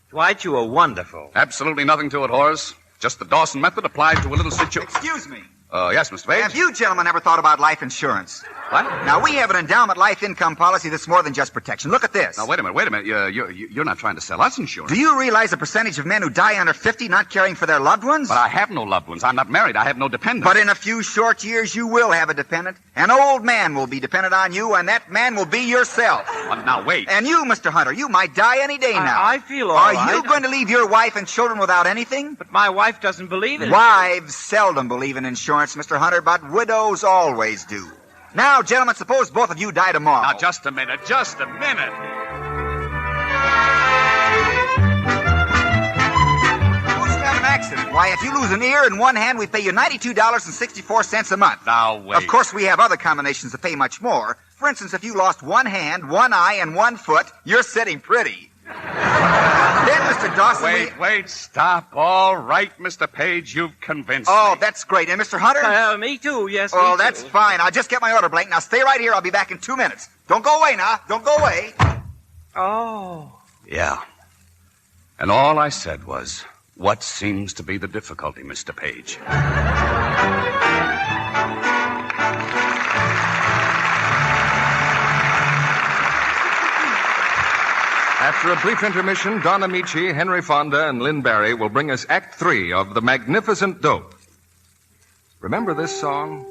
Dwight, you were wonderful. Absolutely nothing to it, Horace. Just the Dawson method applied to a little situation. Excuse me. Yes, Mr. Page. Have you gentlemen ever thought about life insurance? What? Now, we have an endowment life income policy that's more than just protection. Look at this. Now, wait a minute. You're not trying to sell us insurance. Do you realize the percentage of men who die under 50 not caring for their loved ones? But I have no loved ones. I'm not married. I have no dependents. But in a few short years, you will have a dependent. An old man will be dependent on you, and that man will be yourself. Now, wait. And you, Mr. Hunter, you might die any day now. I feel all right. Are you going to leave your wife and children without anything? But my wife doesn't believe it. Wives seldom believe in insurance, Mr. Hunter, but widows always do. Now, gentlemen, suppose both of you die tomorrow. Now, just a minute. Suppose you have an accident. Why, if you lose an ear in one hand, we pay you $92.64 a month. Now, wait. Of course, we have other combinations that pay much more. For instance, if you lost one hand, one eye, and one foot, you're sitting pretty. Then, Mr. Dawson... Wait, stop. All right, Mr. Page, you've convinced me. Oh, that's great. And Mr. Hunter? Me too, yes, Oh, me that's too. fine. I'll just get my order blank. Now, stay right here. I'll be back in 2 minutes. Don't go away now. Don't go away. Oh. Yeah. And all I said was, what seems to be the difficulty, Mr. Page? After a brief intermission, Don Amici, Henry Fonda, and Lynn Barry will bring us Act 3 of The Magnificent Dope. Remember this song?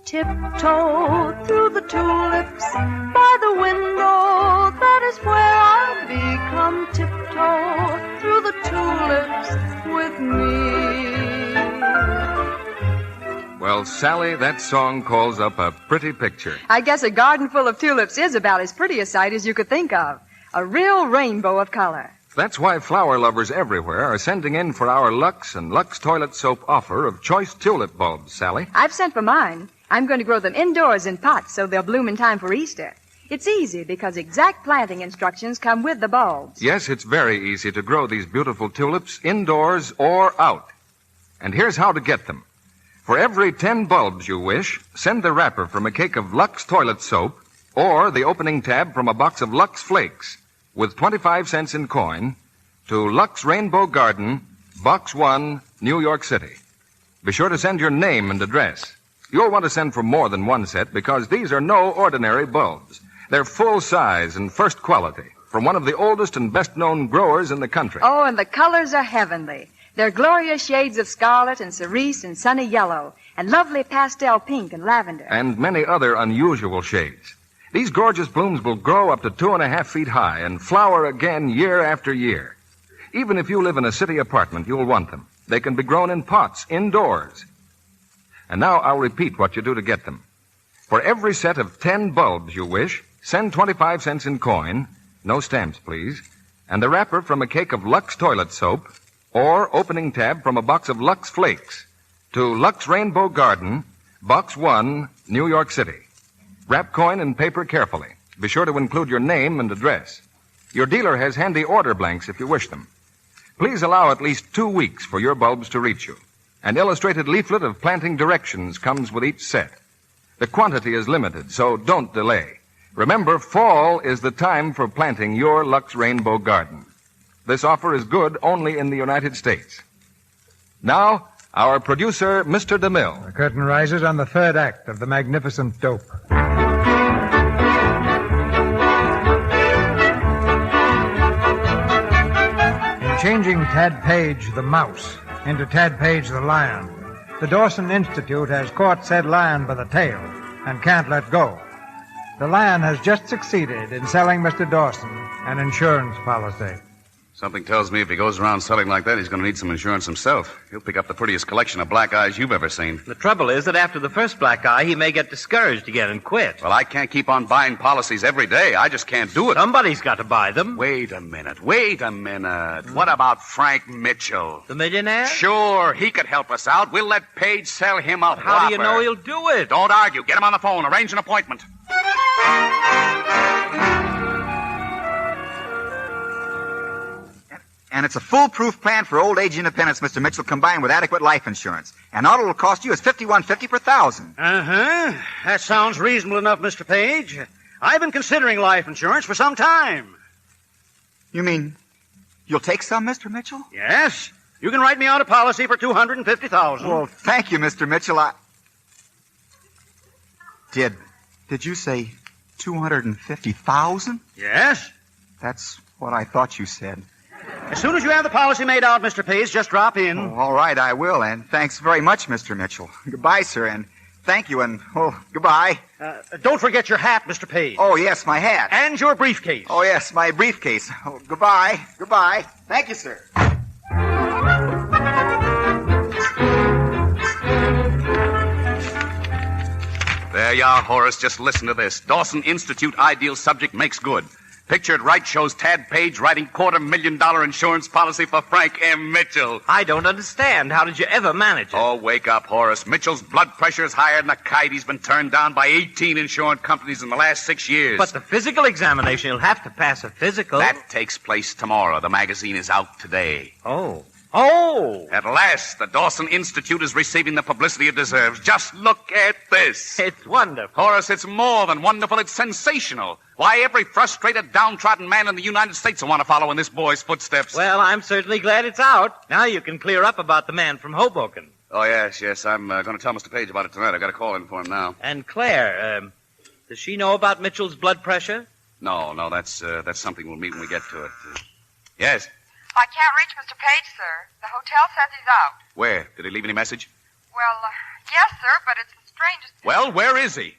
Tiptoe through the tulips by the window. That is where I'll be. Come tiptoe through the tulips with me. Well, Sally, that song calls up a pretty picture. I guess a garden full of tulips is about as pretty a sight as you could think of. A real rainbow of color. That's why flower lovers everywhere are sending in for our Lux and Lux Toilet Soap offer of choice tulip bulbs, Sally. I've sent for mine. I'm going to grow them indoors in pots so they'll bloom in time for Easter. It's easy because exact planting instructions come with the bulbs. Yes, it's very easy to grow these beautiful tulips indoors or out. And here's how to get them. For every 10 bulbs you wish, send the wrapper from a cake of Lux Toilet Soap or the opening tab from a box of Lux Flakes with 25 cents in coin to Lux Rainbow Garden, Box 1, New York City. Be sure to send your name and address. You'll want to send for more than one set because these are no ordinary bulbs. They're full size and first quality from one of the oldest and best-known growers in the country. Oh, and the colors are heavenly. They're glorious shades of scarlet and cerise and sunny yellow and lovely pastel pink and lavender. And many other unusual shades. These gorgeous blooms will grow up to 2.5 feet high and flower again year after year. Even if you live in a city apartment, you'll want them. They can be grown in pots indoors. And now I'll repeat what you do to get them. For every set of 10 bulbs you wish, send 25 cents in coin, no stamps, please, and the wrapper from a cake of Lux Toilet Soap or opening tab from a box of Lux Flakes to Lux Rainbow Garden, Box 1, New York City. Wrap coin and paper carefully. Be sure to include your name and address. Your dealer has handy order blanks if you wish them. Please allow at least 2 weeks for your bulbs to reach you. An illustrated leaflet of planting directions comes with each set. The quantity is limited, so don't delay. Remember, fall is the time for planting your Lux Rainbow Garden. This offer is good only in the United States. Now, our producer, Mr. DeMille. The curtain rises on the third act of The Magnificent Dope. In changing Tad Page the mouse into Tad Page the lion, the Dawson Institute has caught said lion by the tail and can't let go. The lion has just succeeded in selling Mr. Dawson an insurance policy. Something tells me if he goes around selling like that, he's going to need some insurance himself. He'll pick up the prettiest collection of black eyes you've ever seen. The trouble is that after the first black eye, he may get discouraged again and quit. Well, I can't keep on buying policies every day. I just can't do it. Somebody's got to buy them. Wait a minute. What about Frank Mitchell? The millionaire? Sure, he could help us out. We'll let Page sell him a How do you know he'll do it? Don't argue. Get him on the phone. Arrange an appointment. And it's a foolproof plan for old age independence, Mr. Mitchell, combined with adequate life insurance. And all it'll cost you is $51.50 per thousand. Uh-huh. That sounds reasonable enough, Mr. Page. I've been considering life insurance for some time. You mean you'll take some, Mr. Mitchell? Yes. You can write me out a policy for $250,000. Well, thank you, Mr. Mitchell. Did you say 250,000? Yes. That's what I thought you said. As soon as you have the policy made out, Mr. Page, just drop in. Oh, all right, I will, and thanks very much, Mr. Mitchell. Goodbye, sir, and thank you, and, goodbye. Don't forget your hat, Mr. Page. Oh, yes, my hat. And your briefcase. Oh, yes, my briefcase. Oh, goodbye. Goodbye. Thank you, sir. There you are, Horace. Just listen to this. Dawson Institute ideal subject makes good. Pictured right shows Tad Page writing $250,000 insurance policy for Frank M. Mitchell. I don't understand. How did you ever manage it? Oh, wake up, Horace. Mitchell's blood pressure is higher than a kite. He's been turned down by 18 insurance companies in the last 6 years. But the physical examination, you'll have to pass a physical. That takes place tomorrow. The magazine is out today. Oh. At last, the Dawson Institute is receiving the publicity it deserves. Just look at this. It's wonderful. Horace, it's more than wonderful. It's sensational. Why, every frustrated, downtrodden man in the United States will want to follow in this boy's footsteps. Well, I'm certainly glad it's out. Now you can clear up about the man from Hoboken. Oh, yes. I'm going to tell Mr. Page about it tonight. I've got a call in for him now. And Claire, does she know about Mitchell's blood pressure? No, that's something we'll meet when we get to it. Yes? I can't reach Mr. Page, sir. The hotel says he's out. Where? Did he leave any message? Well, yes, sir, but it's the strangest thing. Well, where is he?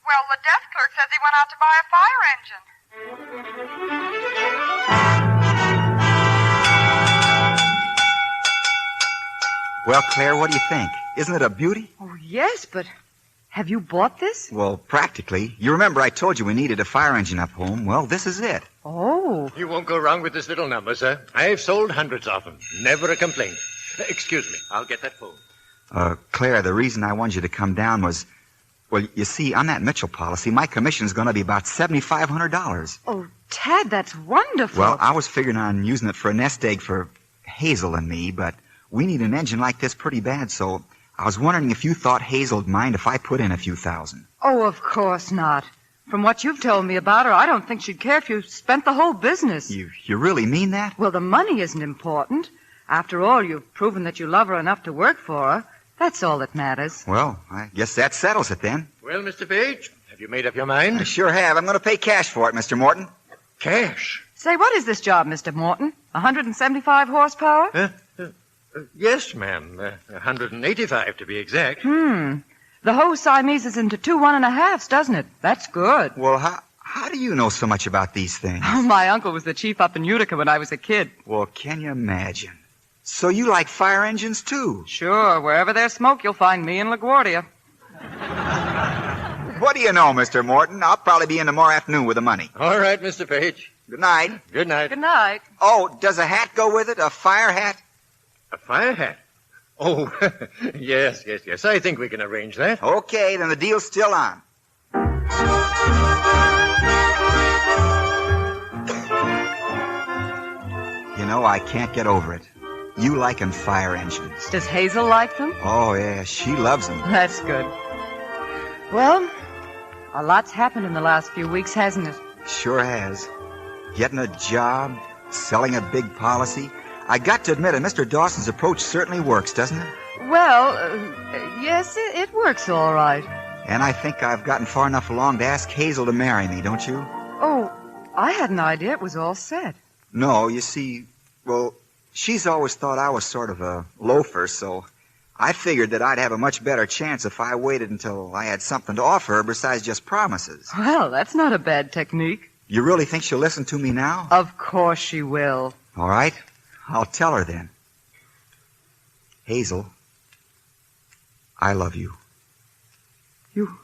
Well, the desk clerk says he went out to buy a fire engine. Well, Claire, what do you think? Isn't it a beauty? Oh, yes, but have you bought this? Well, practically. You remember I told you we needed a fire engine up home? Well, this is it. Oh. You won't go wrong with this little number, sir. I've sold hundreds of them. Never a complaint. Excuse me. I'll get that phone. Claire, the reason I wanted you to come down was, well, you see, on that Mitchell policy, my commission's going to be about $7,500. Oh, Tad, that's wonderful. Well, I was figuring on using it for a nest egg for Hazel and me, but we need an engine like this pretty bad, so I was wondering if you thought Hazel'd mind if I put in a few thousand. Oh, of course not. From what you've told me about her, I don't think she'd care if you spent the whole business. You really mean that? Well, the money isn't important. After all, you've proven that you love her enough to work for her. That's all that matters. Well, I guess that settles it then. Well, Mr. Page, have you made up your mind? I sure have. I'm going to pay cash for it, Mr. Morton. Cash? Say, what is this job, Mr. Morton? 175 horsepower? Yes, ma'am. 185 to be exact. The hose Siamese is into 2 1.5s, doesn't it? That's good. Well, how do you know so much about these things? Oh, my uncle was the chief up in Utica when I was a kid. Well, can you imagine? So you like fire engines, too? Sure. Wherever there's smoke, you'll find me in LaGuardia. What do you know, Mr. Morton? I'll probably be in tomorrow afternoon with the money. All right, Mr. Page. Good night. Good night. Good night. Oh, does a hat go with it? A fire hat? A fire hat? Oh, yes. I think we can arrange that. Okay, then the deal's still on. You know, I can't get over it. You liking fire engines. Does Hazel like them? Oh, yeah, she loves them. That's good. Well, a lot's happened in the last few weeks, hasn't it? Sure has. Getting a job, selling a big policy. I got to admit it, Mr. Dawson's approach certainly works, doesn't it? Well, yes, it works all right. And I think I've gotten far enough along to ask Hazel to marry me, don't you? Oh, I had an idea it was all set. No, you see, well, she's always thought I was sort of a loafer, so I figured that I'd have a much better chance if I waited until I had something to offer her besides just promises. Well, that's not a bad technique. You really think she'll listen to me now? Of course she will. All right. I'll tell her then. Hazel, I love you. You...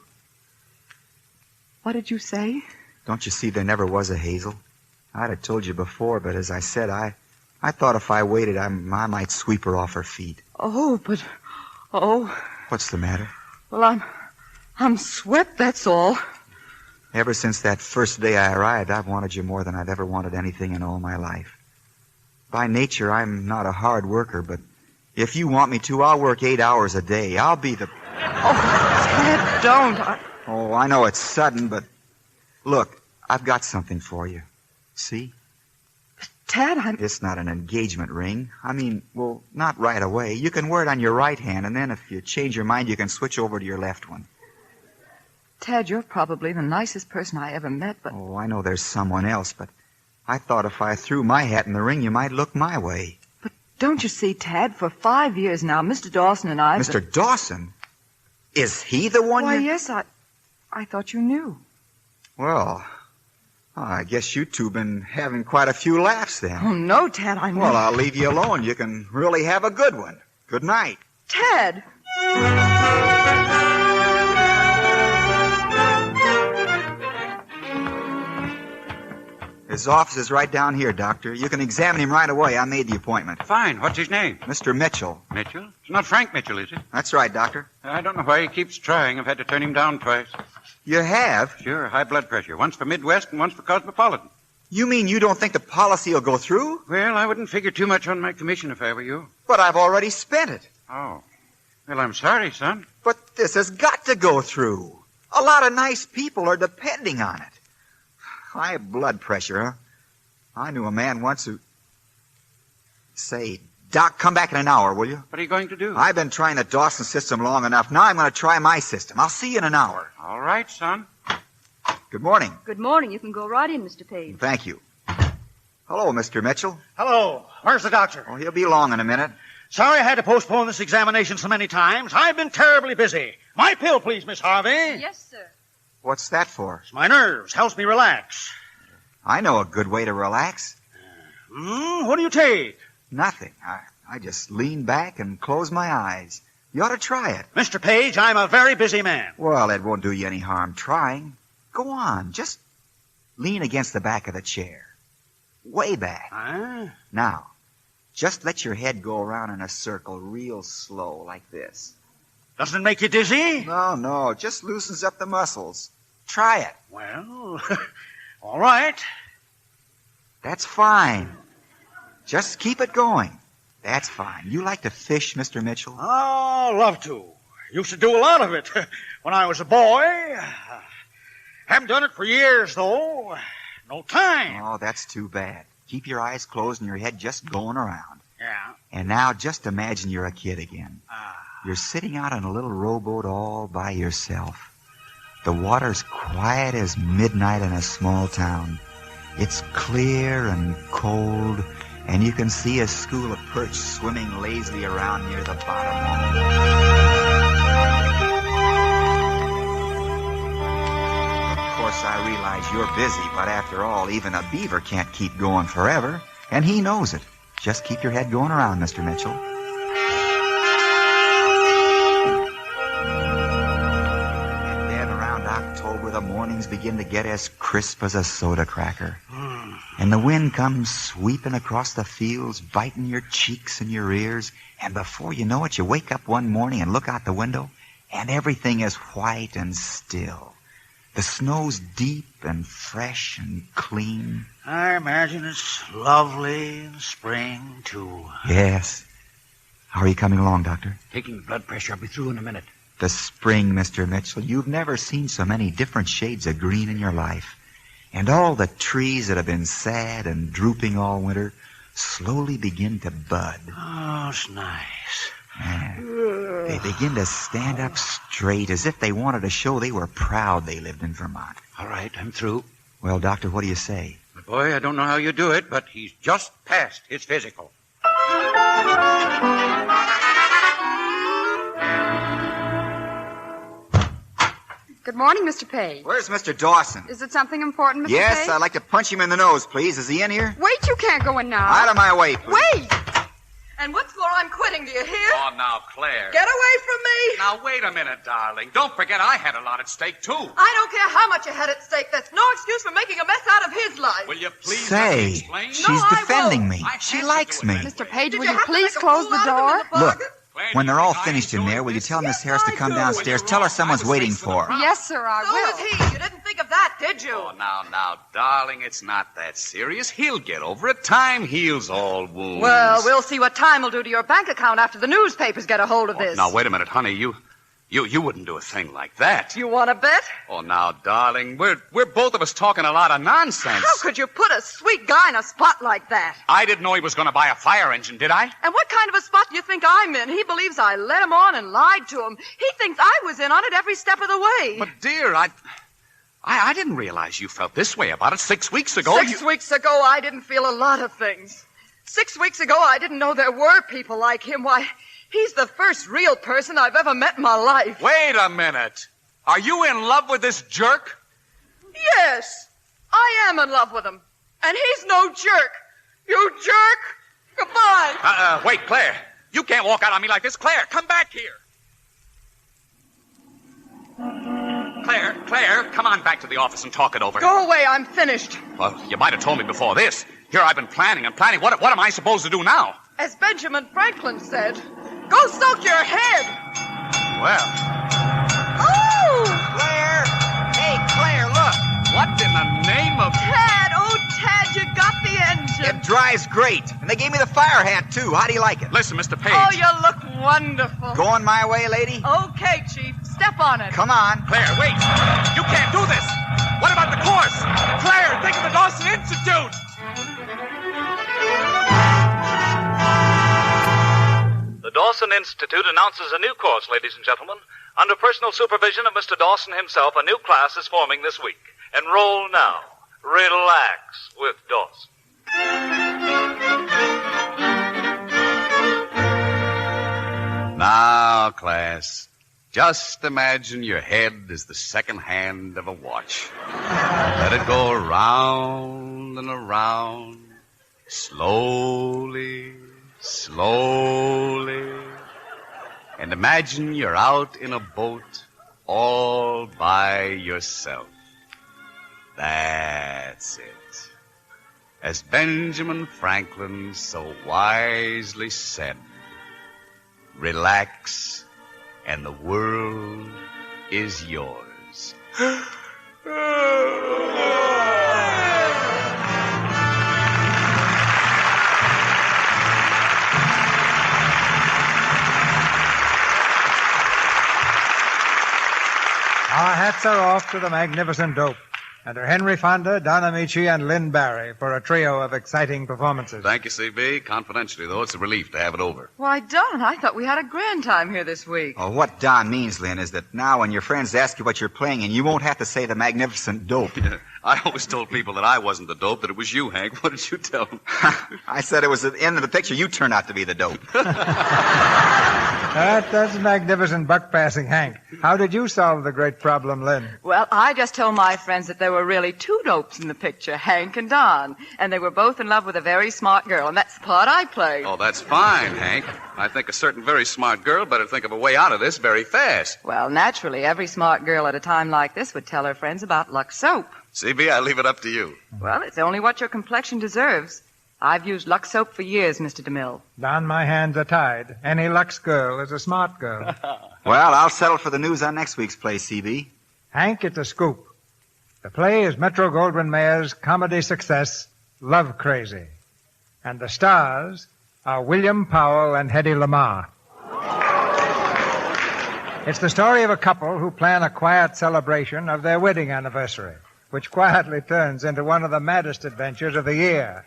What did you say? Don't you see there never was a Hazel? I'd have told you before, but as I said, I thought if I waited, I might sweep her off her feet. Oh, but... Oh... What's the matter? Well, I'm swept, that's all. Ever since that first day I arrived, I've wanted you more than I've ever wanted anything in all my life. By nature, I'm not a hard worker, but if you want me to, I'll work 8 hours a day. I'll be the... Oh, Ted, don't. Oh, I know it's sudden, but look, I've got something for you. See? Ted, It's not an engagement ring. I mean, well, not right away. You can wear it on your right hand, and then if you change your mind, you can switch over to your left one. Ted, you're probably the nicest person I ever met, but... Oh, I know there's someone else, but I thought if I threw my hat in the ring, you might look my way. But don't you see, Ted, for 5 years now, Mr. Dawson and I... Mr. Dawson? Is he the one Why, yes, I thought you knew. Well, I guess you two been having quite a few laughs then. Oh, no, Ted, I mean... Well, I'll leave you alone. You can really have a good one. Good night. Ted! His office is right down here, Doctor. You can examine him right away. I made the appointment. Fine. What's his name? Mr. Mitchell. Mitchell? It's not Frank Mitchell, is it? That's right, Doctor. I don't know why he keeps trying. I've had to turn him down twice. You have? Sure, high blood pressure. Once for Midwest and once for Cosmopolitan. You mean you don't think the policy will go through? Well, I wouldn't figure too much on my commission if I were you. But I've already spent it. Oh. Well, I'm sorry, son. But this has got to go through. A lot of nice people are depending on it. High blood pressure, huh? I knew a man once who... Say, Doc, come back in an hour, will you? What are you going to do? I've been trying the Dawson system long enough. Now I'm going to try my system. I'll see you in an hour. All right, son. Good morning. Good morning. You can go right in, Mr. Page. Thank you. Hello, Mr. Mitchell. Hello. Where's the doctor? Oh, he'll be along in a minute. Sorry I had to postpone this examination so many times. I've been terribly busy. My pill, please, Miss Harvey. Yes, sir. What's that for? It's my nerves. Helps me relax. I know a good way to relax. What do you take? Nothing. I just lean back and close my eyes. You ought to try it. Mr. Page, I'm a very busy man. Well, it won't do you any harm trying. Go on. Just lean against the back of the chair. Way back. Now, just let your head go around in a circle real slow like this. Doesn't it make you dizzy? No. Just loosens up the muscles. Try it. Well, all right. That's fine. Just keep it going. That's fine. You like to fish, Mr. Mitchell? Oh, love to. Used to do a lot of it when I was a boy. Haven't done it for years, though. No time. Oh, that's too bad. Keep your eyes closed and your head just going around. Yeah. And now just imagine you're a kid again. You're sitting out on a little rowboat all by yourself. The water's quiet as midnight in a small town. It's clear and cold, and you can see a school of perch swimming lazily around near the bottom. Of course, I realize you're busy, but after all, even a beaver can't keep going forever, and he knows it. Just keep your head going around, Mr. Mitchell. And then around October, the mornings begin to get as crisp as a soda cracker. And the wind comes sweeping across the fields, biting your cheeks and your ears. And before you know it, you wake up one morning and look out the window, and everything is white and still. The snow's deep and fresh and clean. I imagine it's lovely in spring, too. Yes. How are you coming along, Doctor? Taking blood pressure. I'll be through in a minute. The spring, Mr. Mitchell. You've never seen so many different shades of green in your life. And all the trees that have been sad and drooping all winter slowly begin to bud. Oh, it's nice. Yeah. They begin to stand up straight as if they wanted to show they were proud they lived in Vermont. All right, I'm through. Well, Doctor, what do you say? But boy, I don't know how you do it, but he's just passed his physical. Good morning, Mr. Page. Where's Mr. Dawson? Is it something important, Mr. Yes, Page? I'd like to punch him in the nose, please. Is he in here? Wait, you can't go in now. Out of my way, please. Wait! And what's more, I'm quitting, do you hear? Oh, now, Claire. Get away from me! Now, wait a minute, darling. Don't forget I had a lot at stake, too. I don't care how much you had at stake. That's no excuse for making a mess out of his life. Will you please let me Say, explain? she's defending me. She likes me. Mr. Page, will you please close the door? Look, when they're all finished in there, will you tell Miss Harris to come downstairs? Tell her someone's waiting for her. Yes, sir, I So will. is he. You didn't think of that, did you? Oh, now, darling, it's not that serious. He'll get over it. Time heals all wounds. Well, we'll see what time will do to your bank account after the newspapers get a hold of this. Now, wait a minute, honey. You wouldn't do a thing like that. You want to bet? Oh, now, darling, we're both of us talking a lot of nonsense. How could you put a sweet guy in a spot like that? I didn't know he was going to buy a fire engine, did I? And what kind of a spot do you think I'm in? He believes I led him on and lied to him. He thinks I was in on it every step of the way. But, dear, I didn't realize you felt this way about it 6 weeks ago. 6 weeks ago, I didn't feel a lot of things. 6 weeks ago, I didn't know there were people like him. Why, he's the first real person I've ever met in my life. Wait a minute. Are you in love with this jerk? Yes, I am in love with him. And he's no jerk. You jerk. Goodbye. Wait, Claire. You can't walk out on me like this. Claire, come back here. Claire, come on back to the office and talk it over. Go away, I'm finished. Well, you might have told me before this. Here I've been planning and planning. What am I supposed to do now? As Benjamin Franklin said, go soak your head. Well. Oh! Claire! Hey, Claire, look. What in the name of... Tad, oh, Tad, you got the engine. It dries great. And they gave me the fire hat, too. How do you like it? Listen, Mr. Page. Oh, you look wonderful. Going my way, lady? Okay, Chief. Step on it. Come on. Claire, wait. You can't do this. What about the course? Claire, think of the Dawson Institute. The Dawson Institute announces a new course, ladies and gentlemen. Under personal supervision of Mr. Dawson himself, a new class is forming this week. Enroll now. Relax with Dawson. Now, class, just imagine your head is the second hand of a watch. Let it go around and around, slowly, slowly. And imagine you're out in a boat all by yourself. That's it. As Benjamin Franklin so wisely said, relax, and the world is yours. Our hats are off to the magnificent Dope, and to Henry Fonda, Don Amici, and Lynn Barry for a trio of exciting performances. Thank you, C.B. Confidentially, though, it's a relief to have it over. Why, Don, I thought we had a grand time here this week. Oh, what Don means, Lynn, is that now when your friends ask you what you're playing, and you won't have to say the magnificent Dope. I always told people that I wasn't the dope, that it was you, Hank. What did you tell them? I said it was at the end of the picture. You turned out to be the dope. That's magnificent buck passing, Hank. How did you solve the great problem, Lynn? Well, I just told my friends that there were really two dopes in the picture, Hank and Don. And they were both in love with a very smart girl, and that's the part I played. Oh, that's fine, Hank. I think a certain very smart girl better think of a way out of this very fast. Well, naturally, every smart girl at a time like this would tell her friends about Lux soap. C.B., I leave it up to you. Well, it's only what your complexion deserves. I've used Lux soap for years, Mr. DeMille. Don, my hands are tied. Any Lux girl is a smart girl. Well, I'll settle for the news on next week's play, C.B. Hank, it's a scoop. The play is Metro-Goldwyn-Mayer's comedy success, Love Crazy. And the stars are William Powell and Hedy Lamarr. It's the story of a couple who plan a quiet celebration of their wedding anniversary, which quietly turns into one of the maddest adventures of the year.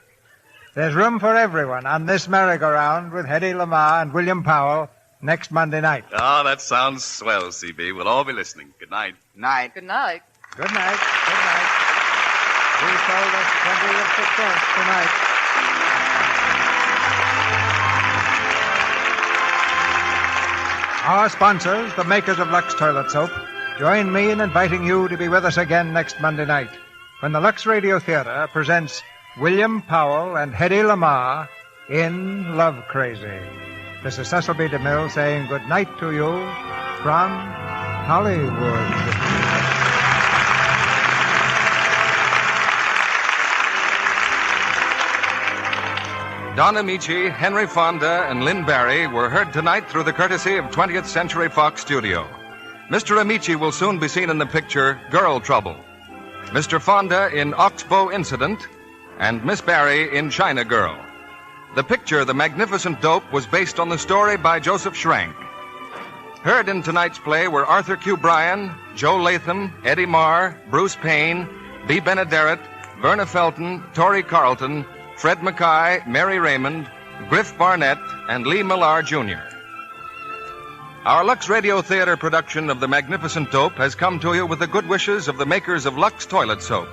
There's room for everyone on this merry-go-round with Hedy Lamarr and William Powell next Monday night. Oh, that sounds swell, C.B. We'll all be listening. Good night. Night. Good night. Good night. Good night. We told us plenty of success tonight. Our sponsors, the makers of Lux Toilet Soap, join me in inviting you to be with us again next Monday night when the Lux Radio Theater presents William Powell and Hedy Lamarr in Love Crazy. This is Cecil B. DeMille saying good night to you from Hollywood. Don Amici, Henry Fonda, and Lynn Barry were heard tonight through the courtesy of 20th Century Fox Studio. Mr. Amici will soon be seen in the picture Girl Trouble, Mr. Fonda in Oxbow Incident, and Miss Barry in China Girl. The picture, The Magnificent Dope, was based on the story by Joseph Schrank. Heard in tonight's play were Arthur Q. Bryan, Joe Latham, Eddie Marr, Bruce Payne, B. Benaderet, Verna Felton, Torrey Carlton, Fred Mackay, Mary Raymond, Griff Barnett, and Lee Millar, Jr. Our Lux Radio Theater production of The Magnificent Dope has come to you with the good wishes of the makers of Lux Toilet Soap,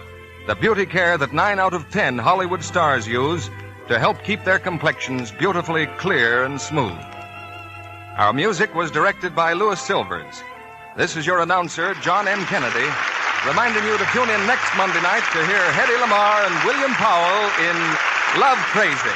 the beauty care that 9 out of 10 Hollywood stars use to help keep their complexions beautifully clear and smooth. Our music was directed by Louis Silvers. This is your announcer, John M. Kennedy, reminding you to tune in next Monday night to hear Hedy Lamarr and William Powell in Love Crazy.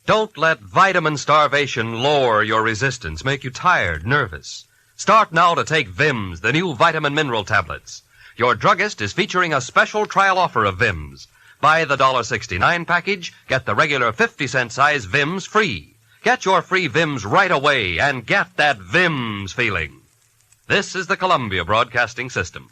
Don't let vitamin starvation lower your resistance, make you tired, nervous. Start now to take Vims, the new vitamin mineral tablets. Your druggist is featuring a special trial offer of Vims. Buy the $1.69 package, get the regular 50-cent size Vims free. Get your free Vims right away and get that Vims feeling. This is the Columbia Broadcasting System.